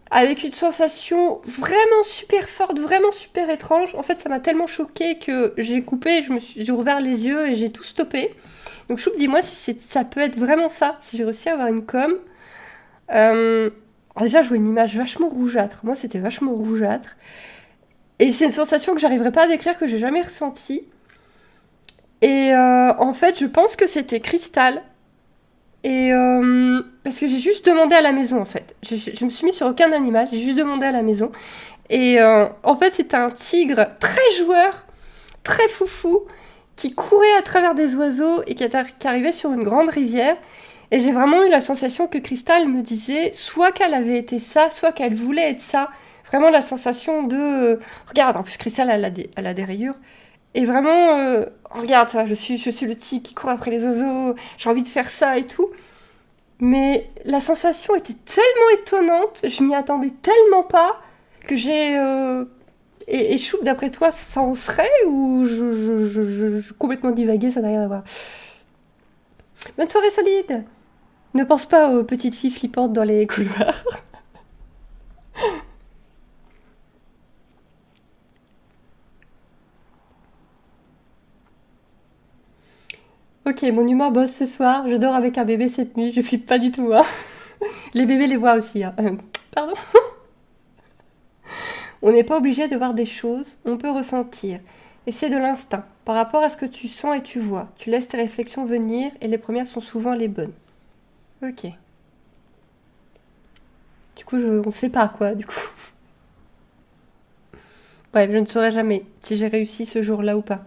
avec une sensation vraiment super forte, vraiment super étrange. En fait, ça m'a tellement choquée que j'ai coupé, j'ai ouvert les yeux et j'ai tout stoppé. Donc Choup, dis-moi si ça peut être vraiment ça, si j'ai réussi à avoir une com. Alors déjà, je vois une image vachement rougeâtre. Moi, c'était vachement rougeâtre. Et c'est une sensation que j'arriverai pas à décrire, que j'ai jamais ressentie. Et en fait, je pense que c'était Cristal. Et parce que j'ai juste demandé à la maison en fait. Je me suis mis sur aucun animal, j'ai juste demandé à la maison. Et en fait, c'était un tigre très joueur, très foufou, qui courait à travers des oiseaux et qui arrivait sur une grande rivière. Et j'ai vraiment eu la sensation que Cristal me disait soit qu'elle avait été ça, soit qu'elle voulait être ça. Vraiment la sensation de... regarde, en plus Cristal, elle a des rayures. Et vraiment, regarde, ça, je suis le tigre qui court après les oiseaux, j'ai envie de faire ça et tout. Mais la sensation était tellement étonnante, je m'y attendais tellement pas, que j'ai... Et Choup, d'après toi, ça en serait ou je complètement divagué, ça n'a rien à voir. Bonne soirée solide. Ne pense pas aux petites filles flippantes dans les couloirs. Ok, mon humeur bosse ce soir, je dors avec un bébé cette nuit, je flippe pas du tout. Hein. Les bébés les voient aussi. Hein. Pardon. On n'est pas obligé de voir des choses, on peut ressentir. Et c'est de l'instinct, par rapport à ce que tu sens et tu vois. Tu laisses tes réflexions venir et les premières sont souvent les bonnes. Ok. Du coup, on sait pas quoi, du coup. Bref, je ne saurais jamais si j'ai réussi ce jour-là ou pas.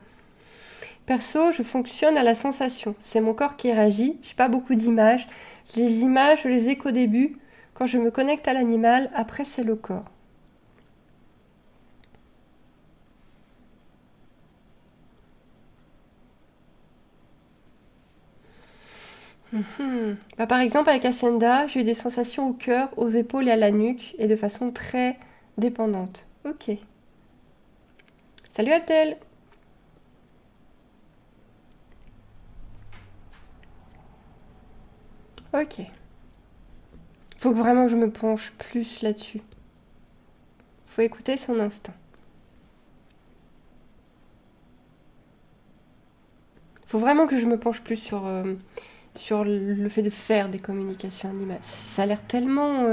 Perso, je fonctionne à la sensation. C'est mon corps qui réagit. J'ai pas beaucoup d'images. Les images, je les ai qu'au début. Quand je me connecte à l'animal, après c'est le corps. Bah, par exemple, avec Ascenda, j'ai eu des sensations au cœur, aux épaules et à la nuque, et de façon très dépendante. Ok. Salut Abdel. Ok. Faut que vraiment que je me penche plus là-dessus. Faut écouter son instinct. Faut vraiment que je me penche plus sur le fait de faire des communications animales. Ça a l'air tellement...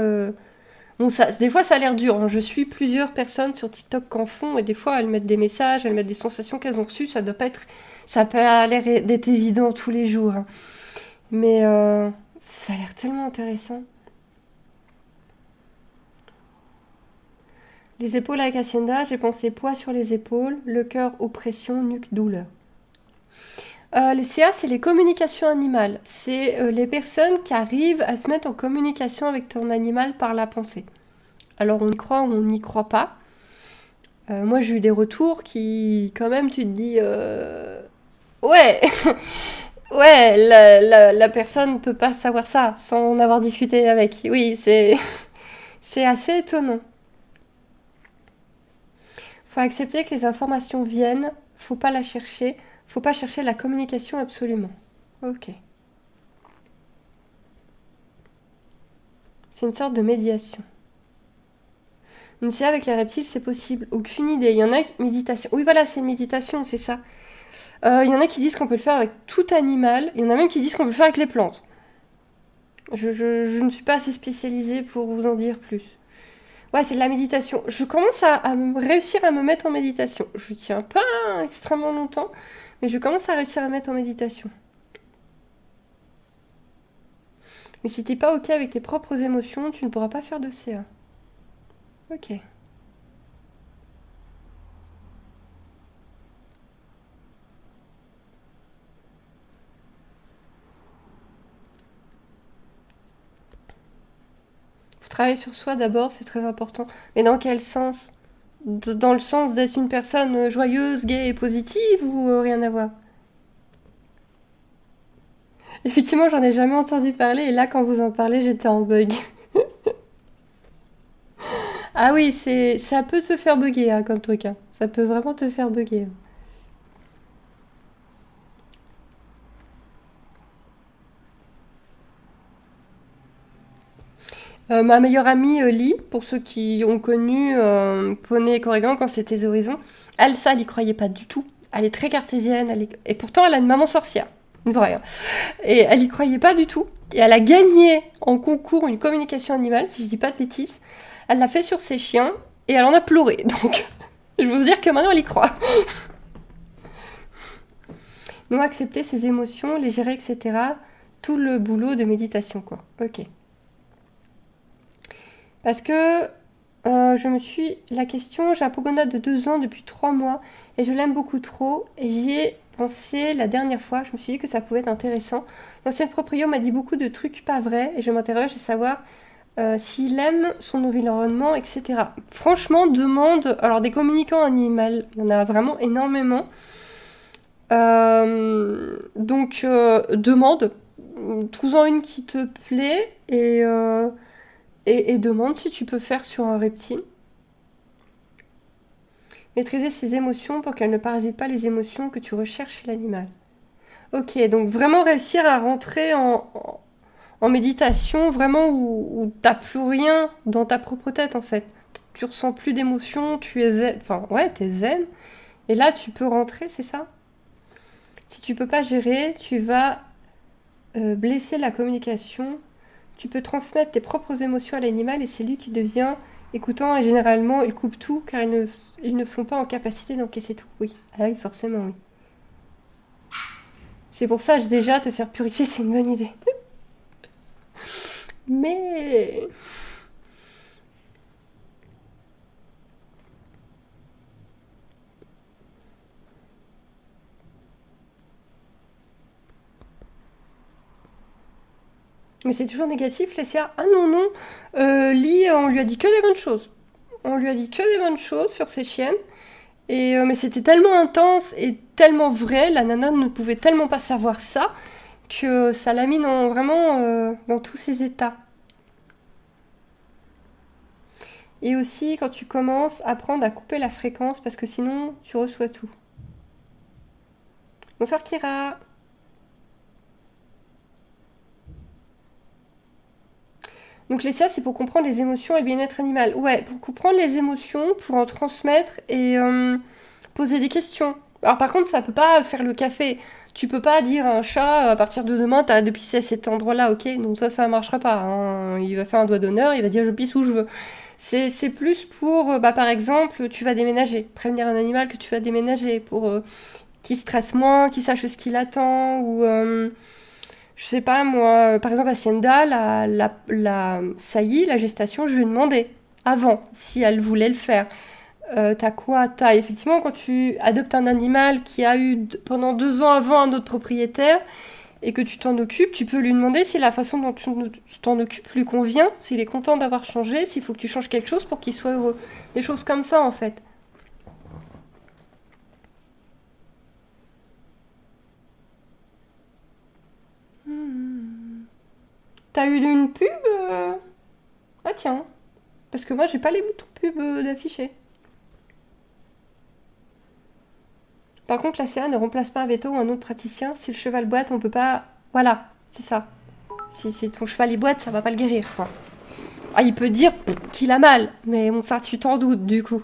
Bon, des fois, ça a l'air dur. Hein. Je suis plusieurs personnes sur TikTok qui en font et des fois, elles mettent des messages, elles mettent des sensations qu'elles ont reçues. Ça doit pas être... Ça a pas l'air d'être évident tous les jours. Hein. Mais ça a l'air tellement intéressant. Les épaules avec Hacienda, j'ai pensé poids sur les épaules, le cœur, oppression, nuque, douleur. Les CA, c'est les communications animales. C'est les personnes qui arrivent à se mettre en communication avec ton animal par la pensée. Alors on y croit ou on n'y croit pas. Moi j'ai eu des retours qui, quand même, tu te dis... Ouais, ouais, la personne peut pas savoir ça sans en avoir discuté avec. Oui, c'est assez étonnant. Faut accepter que les informations viennent, faut pas la chercher, faut pas chercher la communication absolument. Ok. C'est une sorte de médiation. Initier avec les reptiles, c'est possible. Aucune idée. Il y en a méditation. Oui, voilà, c'est une méditation, c'est ça. Il y en a qui disent qu'on peut le faire avec tout animal. Il y en a même qui disent qu'on peut le faire avec les plantes. Je ne suis pas assez spécialisée pour vous en dire plus. Ouais, c'est de la méditation. Je commence à réussir à me mettre en méditation. Je tiens pas extrêmement longtemps, mais je commence à réussir à me mettre en méditation. Mais si t'es pas ok avec tes propres émotions, tu ne pourras pas faire de CA. Ok. Faut travailler sur soi d'abord, c'est très important. Mais dans quel sens? Dans le sens d'être une personne joyeuse, gaie et positive ou rien à voir? Effectivement, j'en ai jamais entendu parler et là, quand vous en parlez, j'étais en bug. Ah oui, ça peut te faire bugger hein, comme truc. Hein. Ça peut vraiment te faire bugger. Ma meilleure amie Lee, pour ceux qui ont connu Poney et Corrigan quand c'était Horizon, elle, ça, elle y croyait pas du tout. Elle est très cartésienne, et pourtant elle a une maman sorcière, une vraie. Hein. Et elle y croyait pas du tout. Et elle a gagné en concours une communication animale, si je dis pas de bêtises. Elle l'a fait sur ses chiens et elle en a pleuré. Donc, je veux vous dire que maintenant elle y croit. Non accepter ses émotions, les gérer, etc. Tout le boulot de méditation, quoi. Ok. Parce que je me suis... La question, j'ai un Pogona de 2 ans depuis 3 mois et je l'aime beaucoup trop et j'y ai pensé la dernière fois, je me suis dit que ça pouvait être intéressant. L'ancienne proprio m'a dit beaucoup de trucs pas vrais et je m'interroge à savoir s'il aime son environnement, etc. Franchement, demande... Alors des communicants animaux, il y en a vraiment énormément. Donc demande, trouve-en une qui te plaît et demande si tu peux faire sur un reptile. Maîtriser ses émotions pour qu'elles ne parasitent pas les émotions que tu recherches chez l'animal. Ok, donc vraiment réussir à rentrer en méditation, vraiment où t'as plus rien dans ta propre tête en fait. Tu ressens plus d'émotions, tu es zen. Enfin, ouais, t'es zen. Et là, tu peux rentrer, c'est ça? Si tu peux pas gérer, tu vas blesser la communication. Tu peux transmettre tes propres émotions à l'animal et c'est lui qui devient écoutant et généralement il coupe tout car ils ne sont pas en capacité d'encaisser tout. Oui, ah oui, forcément, oui. C'est pour ça que déjà te faire purifier, c'est une bonne idée. Mais c'est toujours négatif, les CA. Ah non, non. Lee, on lui a dit que des bonnes choses. On lui a dit que des bonnes choses sur ses chiennes. Mais c'était tellement intense et tellement vrai, la nana ne pouvait tellement pas savoir ça, que ça l'a mis vraiment dans tous ses états. Et aussi, quand tu commences, apprendre à couper la fréquence, parce que sinon, tu reçois tout. Bonsoir Kira. Donc les CA, c'est pour comprendre les émotions et le bien-être animal. Ouais, pour comprendre les émotions, pour en transmettre et poser des questions. Alors par contre, ça peut pas faire le café. Tu peux pas dire à un chat, à partir de demain, t'arrêtes de pisser à cet endroit-là, ok? Donc ça marchera pas. Hein. Il va faire un doigt d'honneur, il va dire je pisse où je veux. C'est plus pour, par exemple, tu vas déménager. Prévenir un animal que tu vas déménager pour qu'il stresse moins, qu'il sache ce qu'il attend, ou... je sais pas, moi, par exemple, Hacienda, la saillie, la gestation, je lui ai demandé avant si elle voulait le faire. T'as quoi? T'as effectivement, quand tu adoptes un animal qui a eu pendant 2 ans avant un autre propriétaire et que tu t'en occupes, tu peux lui demander si la façon dont tu t'en occupes lui convient, s'il est content d'avoir changé, s'il faut que tu changes quelque chose pour qu'il soit heureux. Des choses comme ça, en fait. T'as eu une pub Ah tiens, parce que moi j'ai pas les boutons pub d'afficher. Par contre, la CA ne remplace pas un veto ou un autre praticien. Si le cheval boite, on peut pas. Voilà, c'est ça. Si ton cheval il boite, ça va pas le guérir, quoi. Ah, il peut dire qu'il a mal, mais bon, ça, tu t'en doutes, du coup.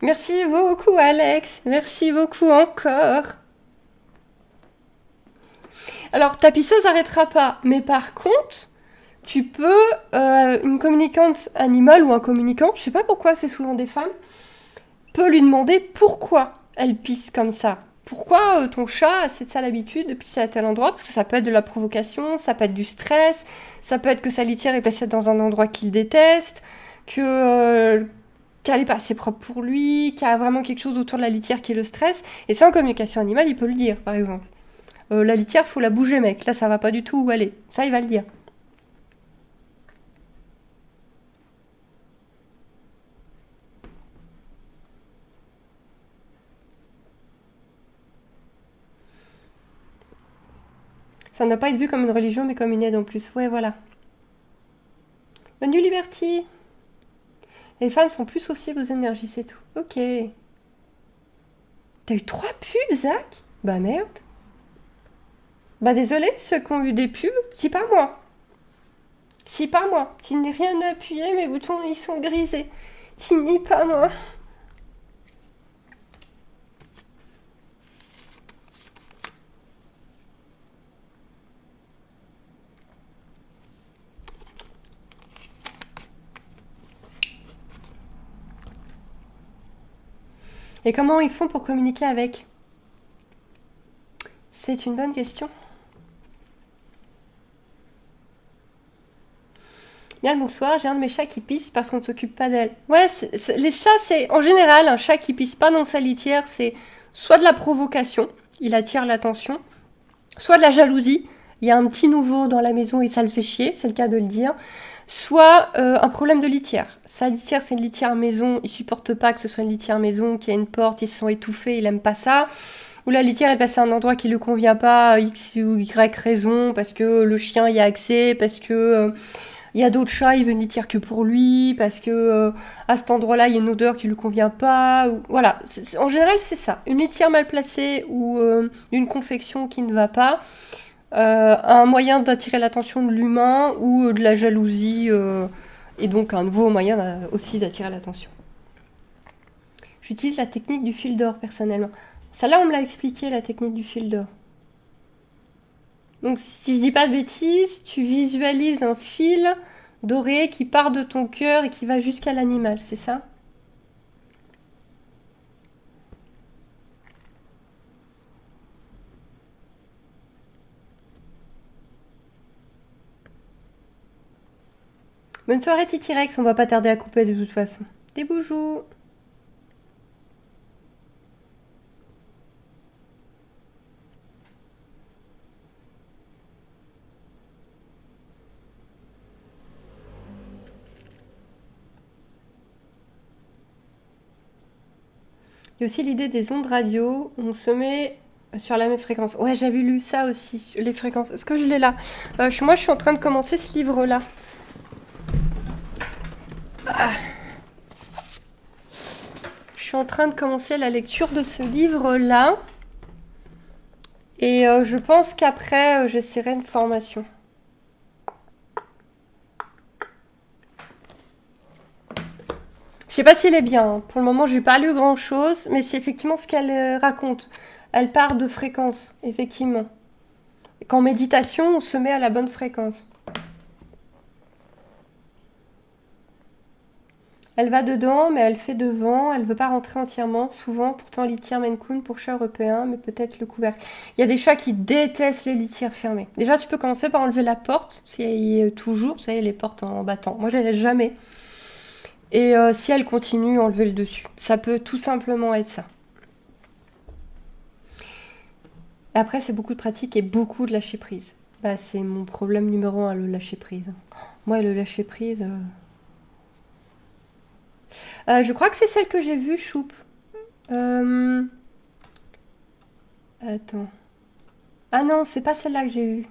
Merci beaucoup, Alex. Merci beaucoup encore. Alors, ta pisseuse n'arrêtera pas, mais par contre, tu peux, une communicante animale ou un communicant, je sais pas pourquoi c'est souvent des femmes, peut lui demander pourquoi elle pisse comme ça. Pourquoi ton chat a cette sale habitude de pisser à tel endroit? Parce que ça peut être de la provocation, ça peut être du stress, ça peut être que sa litière est placée dans un endroit qu'il déteste, que qu'elle est pas assez propre pour lui, qu'il y a vraiment quelque chose autour de la litière qui le stresse. Et ça, en communication animale, il peut le dire, par exemple. La litière, faut la bouger, mec. Là, ça va pas du tout où elle est. Ça, il va le dire. Ça ne doit pas être vu comme une religion, mais comme une aide en plus. Ouais, voilà. Bonne nuit, Liberty. Les femmes sont plus sociables aux énergies, c'est tout. Ok. T'as eu 3 pubs, Zach? Bah merde. Bah désolé, ceux qui ont eu des pubs, c'est pas moi. C'est pas moi. Tu n'ai rien appuyé, mes boutons, ils sont grisés. Ce n'est pas moi. Et comment ils font pour communiquer avec? C'est une bonne question. Bien le bonsoir, j'ai un de mes chats qui pisse parce qu'on ne s'occupe pas d'elle. Ouais, les chats, c'est en général un chat qui pisse pas dans sa litière, c'est soit de la provocation, il attire l'attention, soit de la jalousie, il y a un petit nouveau dans la maison et ça le fait chier, c'est le cas de le dire, soit un problème de litière. Sa litière, c'est une litière maison, il supporte pas que ce soit une litière maison, qu'il y a une porte, il se sent étouffé, il aime pas ça. Ou la litière est passée à un endroit qui lui convient pas, X ou Y raison, parce que le chien y a accès, parce que il y a d'autres chats, il veut une litière que pour lui, parce que à cet endroit-là, il y a une odeur qui lui convient pas. Ou, voilà, en général, c'est ça. Une litière mal placée ou une confection qui ne va pas, un moyen d'attirer l'attention de l'humain ou de la jalousie, et donc un nouveau moyen aussi d'attirer l'attention. J'utilise la technique du fil d'or personnellement. Ça là, on me l'a expliqué, la technique du fil d'or. Donc si je dis pas de bêtises, tu visualises un fil doré qui part de ton cœur et qui va jusqu'à l'animal, c'est ça? Bonne soirée Titi Rex, on va pas tarder à couper de toute façon. Des boujous. Il y a aussi l'idée des ondes radio, on se met sur la même fréquence. Ouais, j'avais lu ça aussi, les fréquences. Est-ce que je l'ai là? Moi, je suis en train de commencer ce livre-là. Je suis en train de commencer la lecture de ce livre-là. Et je pense qu'après, j'essaierai une formation. Je sais pas si elle est bien, hein. Pour le moment, j'ai pas lu grand-chose, mais c'est effectivement ce qu'elle raconte. Elle part de fréquence, effectivement. Qu'en méditation, on se met à la bonne fréquence. Elle va dedans, mais elle fait devant. Elle veut pas rentrer entièrement. Souvent, pourtant, litière Maine Coon pour chat européen, mais peut-être le couvercle. Il y a des chats qui détestent les litières fermées. Déjà, tu peux commencer par enlever la porte, si elle y est toujours. Vous savez, les portes en battant. Moi, je les laisse jamais. Et si elle continue, enlever le dessus. Ça peut tout simplement être ça. Après, c'est beaucoup de pratique et beaucoup de lâcher prise. Bah, c'est mon problème numéro un, le lâcher prise. Moi, le lâcher prise. Je crois que c'est celle que j'ai vue, Choup. Euh... Attends. Ah non, c'est pas celle-là que j'ai vue.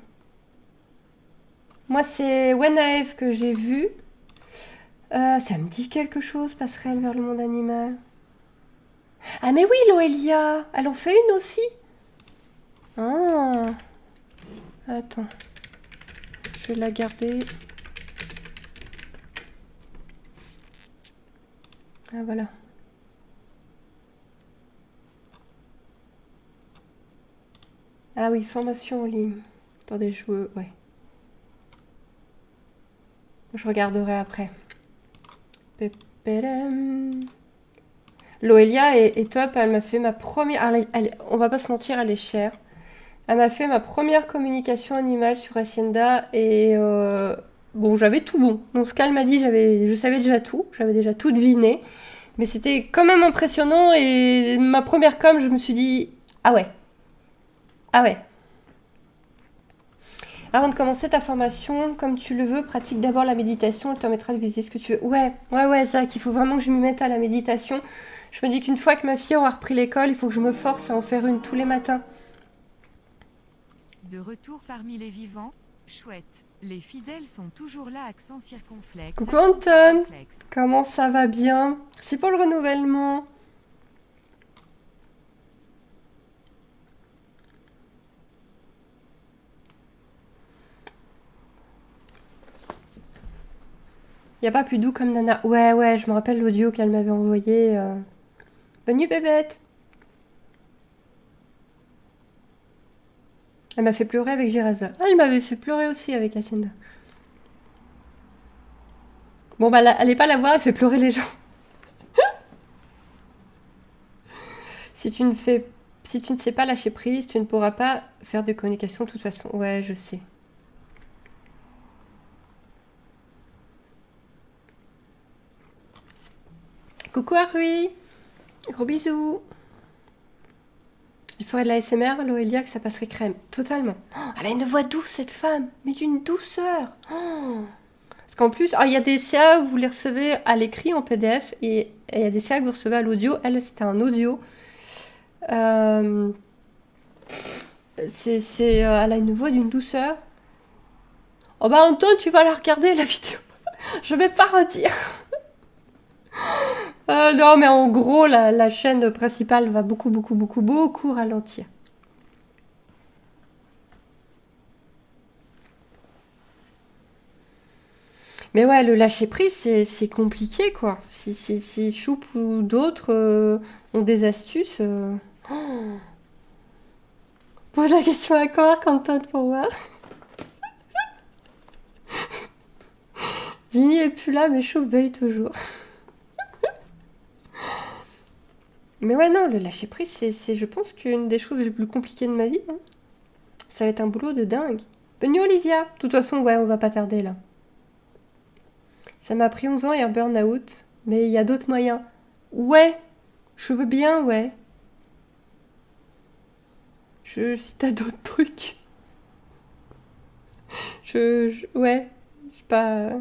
Moi, c'est When I Have que j'ai vue. Ça me dit quelque chose, passerelle vers le monde animal. Ah mais oui, Loelia, elle en fait une aussi. Ah, attends, je vais la garder. Ah, voilà. Ah oui, formation en ligne. Attendez, je veux... Ouais. Je regarderai après. Pépélém. Loelia est top. Elle m'a fait ma première... on va pas se mentir, elle est chère. Elle m'a fait ma première communication animale sur Hacienda et bon, j'avais tout bon. Donc ce qu'elle m'a dit, je savais déjà tout, j'avais déjà tout deviné, mais c'était quand même impressionnant et ma première com, je me suis dit ah ouais, ah ouais. Avant de commencer ta formation, comme tu le veux, pratique d'abord la méditation, elle te permettra de viser ce que tu veux. Ouais, Zach, il faut vraiment que je m'y mette à la méditation. Je me dis qu'une fois que ma fille aura repris l'école, il faut que je me force à en faire une tous les matins. De retour parmi les vivants, chouette. Les fidèles sont toujours là, accent circonflexe. Coucou Anton, comment ça va bien? Merci pour le renouvellement. Y a pas plus doux comme Nana. Ouais, je me rappelle l'audio qu'elle m'avait envoyé. Bonne nuit bébête. Elle m'a fait pleurer avec Giraza. Ah, elle m'avait fait pleurer aussi avec Hacienda. Bon bah, allez pas la voir, elle fait pleurer les gens. Si tu ne sais pas lâcher prise, tu ne pourras pas faire de communication de toute façon. Ouais, je sais. Coucou Arui. Gros bisous. Il faudrait de la SMR, Loelia, que ça passerait crème. Totalement. Oh, elle a une voix douce, cette femme. Mais d'une douceur. Oh. Parce qu'en plus, il y a des CA, vous les recevez à l'écrit en PDF. Et il y a des CA que vous recevez à l'audio. Elle, c'était un audio. Elle a une voix d'une douceur. Oh bah Anton, tu vas la regarder, la vidéo. Je vais pas redire. Non, mais en gros, la chaîne principale va beaucoup ralentir. Mais ouais, le lâcher prise, c'est compliqué, quoi. Si Choup ou d'autres ont des astuces... Oh. Pose la question à Quark, Anton, pour voir. Dini est plus là, mais Choup veille toujours. Mais ouais, non, le lâcher prise, c'est je pense, qu'une des choses les plus compliquées de ma vie. Hein. Ça va être un boulot de dingue. Bonne nuit, Olivia. De toute façon, ouais, on va pas tarder, là. Ça m'a pris 11 ans et un burn-out, mais il y a d'autres moyens. Ouais, je veux bien, ouais. Si t'as d'autres trucs. Ouais, je sais pas...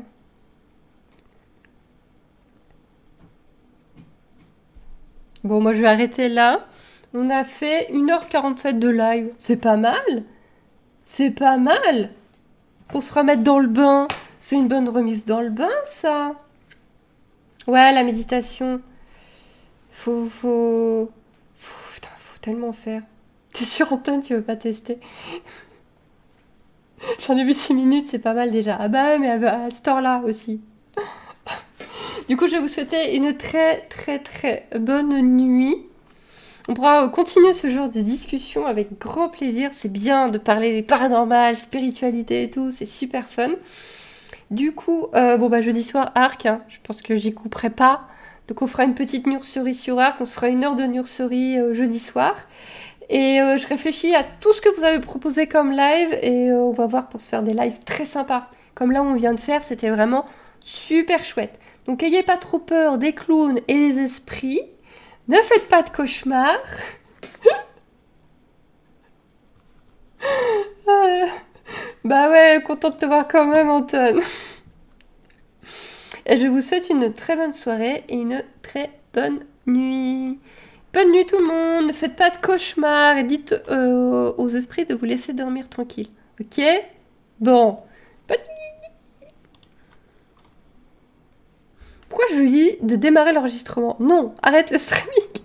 Bon, moi je vais arrêter là. On a fait 1h47 de live. C'est pas mal. C'est pas mal. Pour se remettre dans le bain. C'est une bonne remise dans le bain, ça. Ouais, la méditation. Putain, faut tellement faire. T'es sûr, Antoine, tu veux pas tester? J'en ai vu 6 minutes, c'est pas mal déjà. Ah bah ouais, mais à cette heure-là aussi. Du coup, je vais vous souhaiter une très bonne nuit. On pourra continuer ce genre de discussion avec grand plaisir. C'est bien de parler des paranormales, spiritualité et tout. C'est super fun. Du coup, jeudi soir, Arc. Hein, je pense que j'y couperai pas. Donc on fera une petite nurserie sur Arc. On se fera 1 heure de nurserie jeudi soir. Et je réfléchis à tout ce que vous avez proposé comme live. Et on va voir pour se faire des lives très sympas. Comme là où on vient de faire, c'était vraiment super chouette. Donc n'ayez pas trop peur des clowns et des esprits. Ne faites pas de cauchemars. Bah ouais, content de te voir quand même, Anton. Et je vous souhaite une très bonne soirée et une très bonne nuit. Bonne nuit tout le monde. Ne faites pas de cauchemars et dites aux esprits de vous laisser dormir tranquille. Ok? Bon. Bonne nuit. Pourquoi je lui dis de démarrer l'enregistrement? Non, arrête le streaming.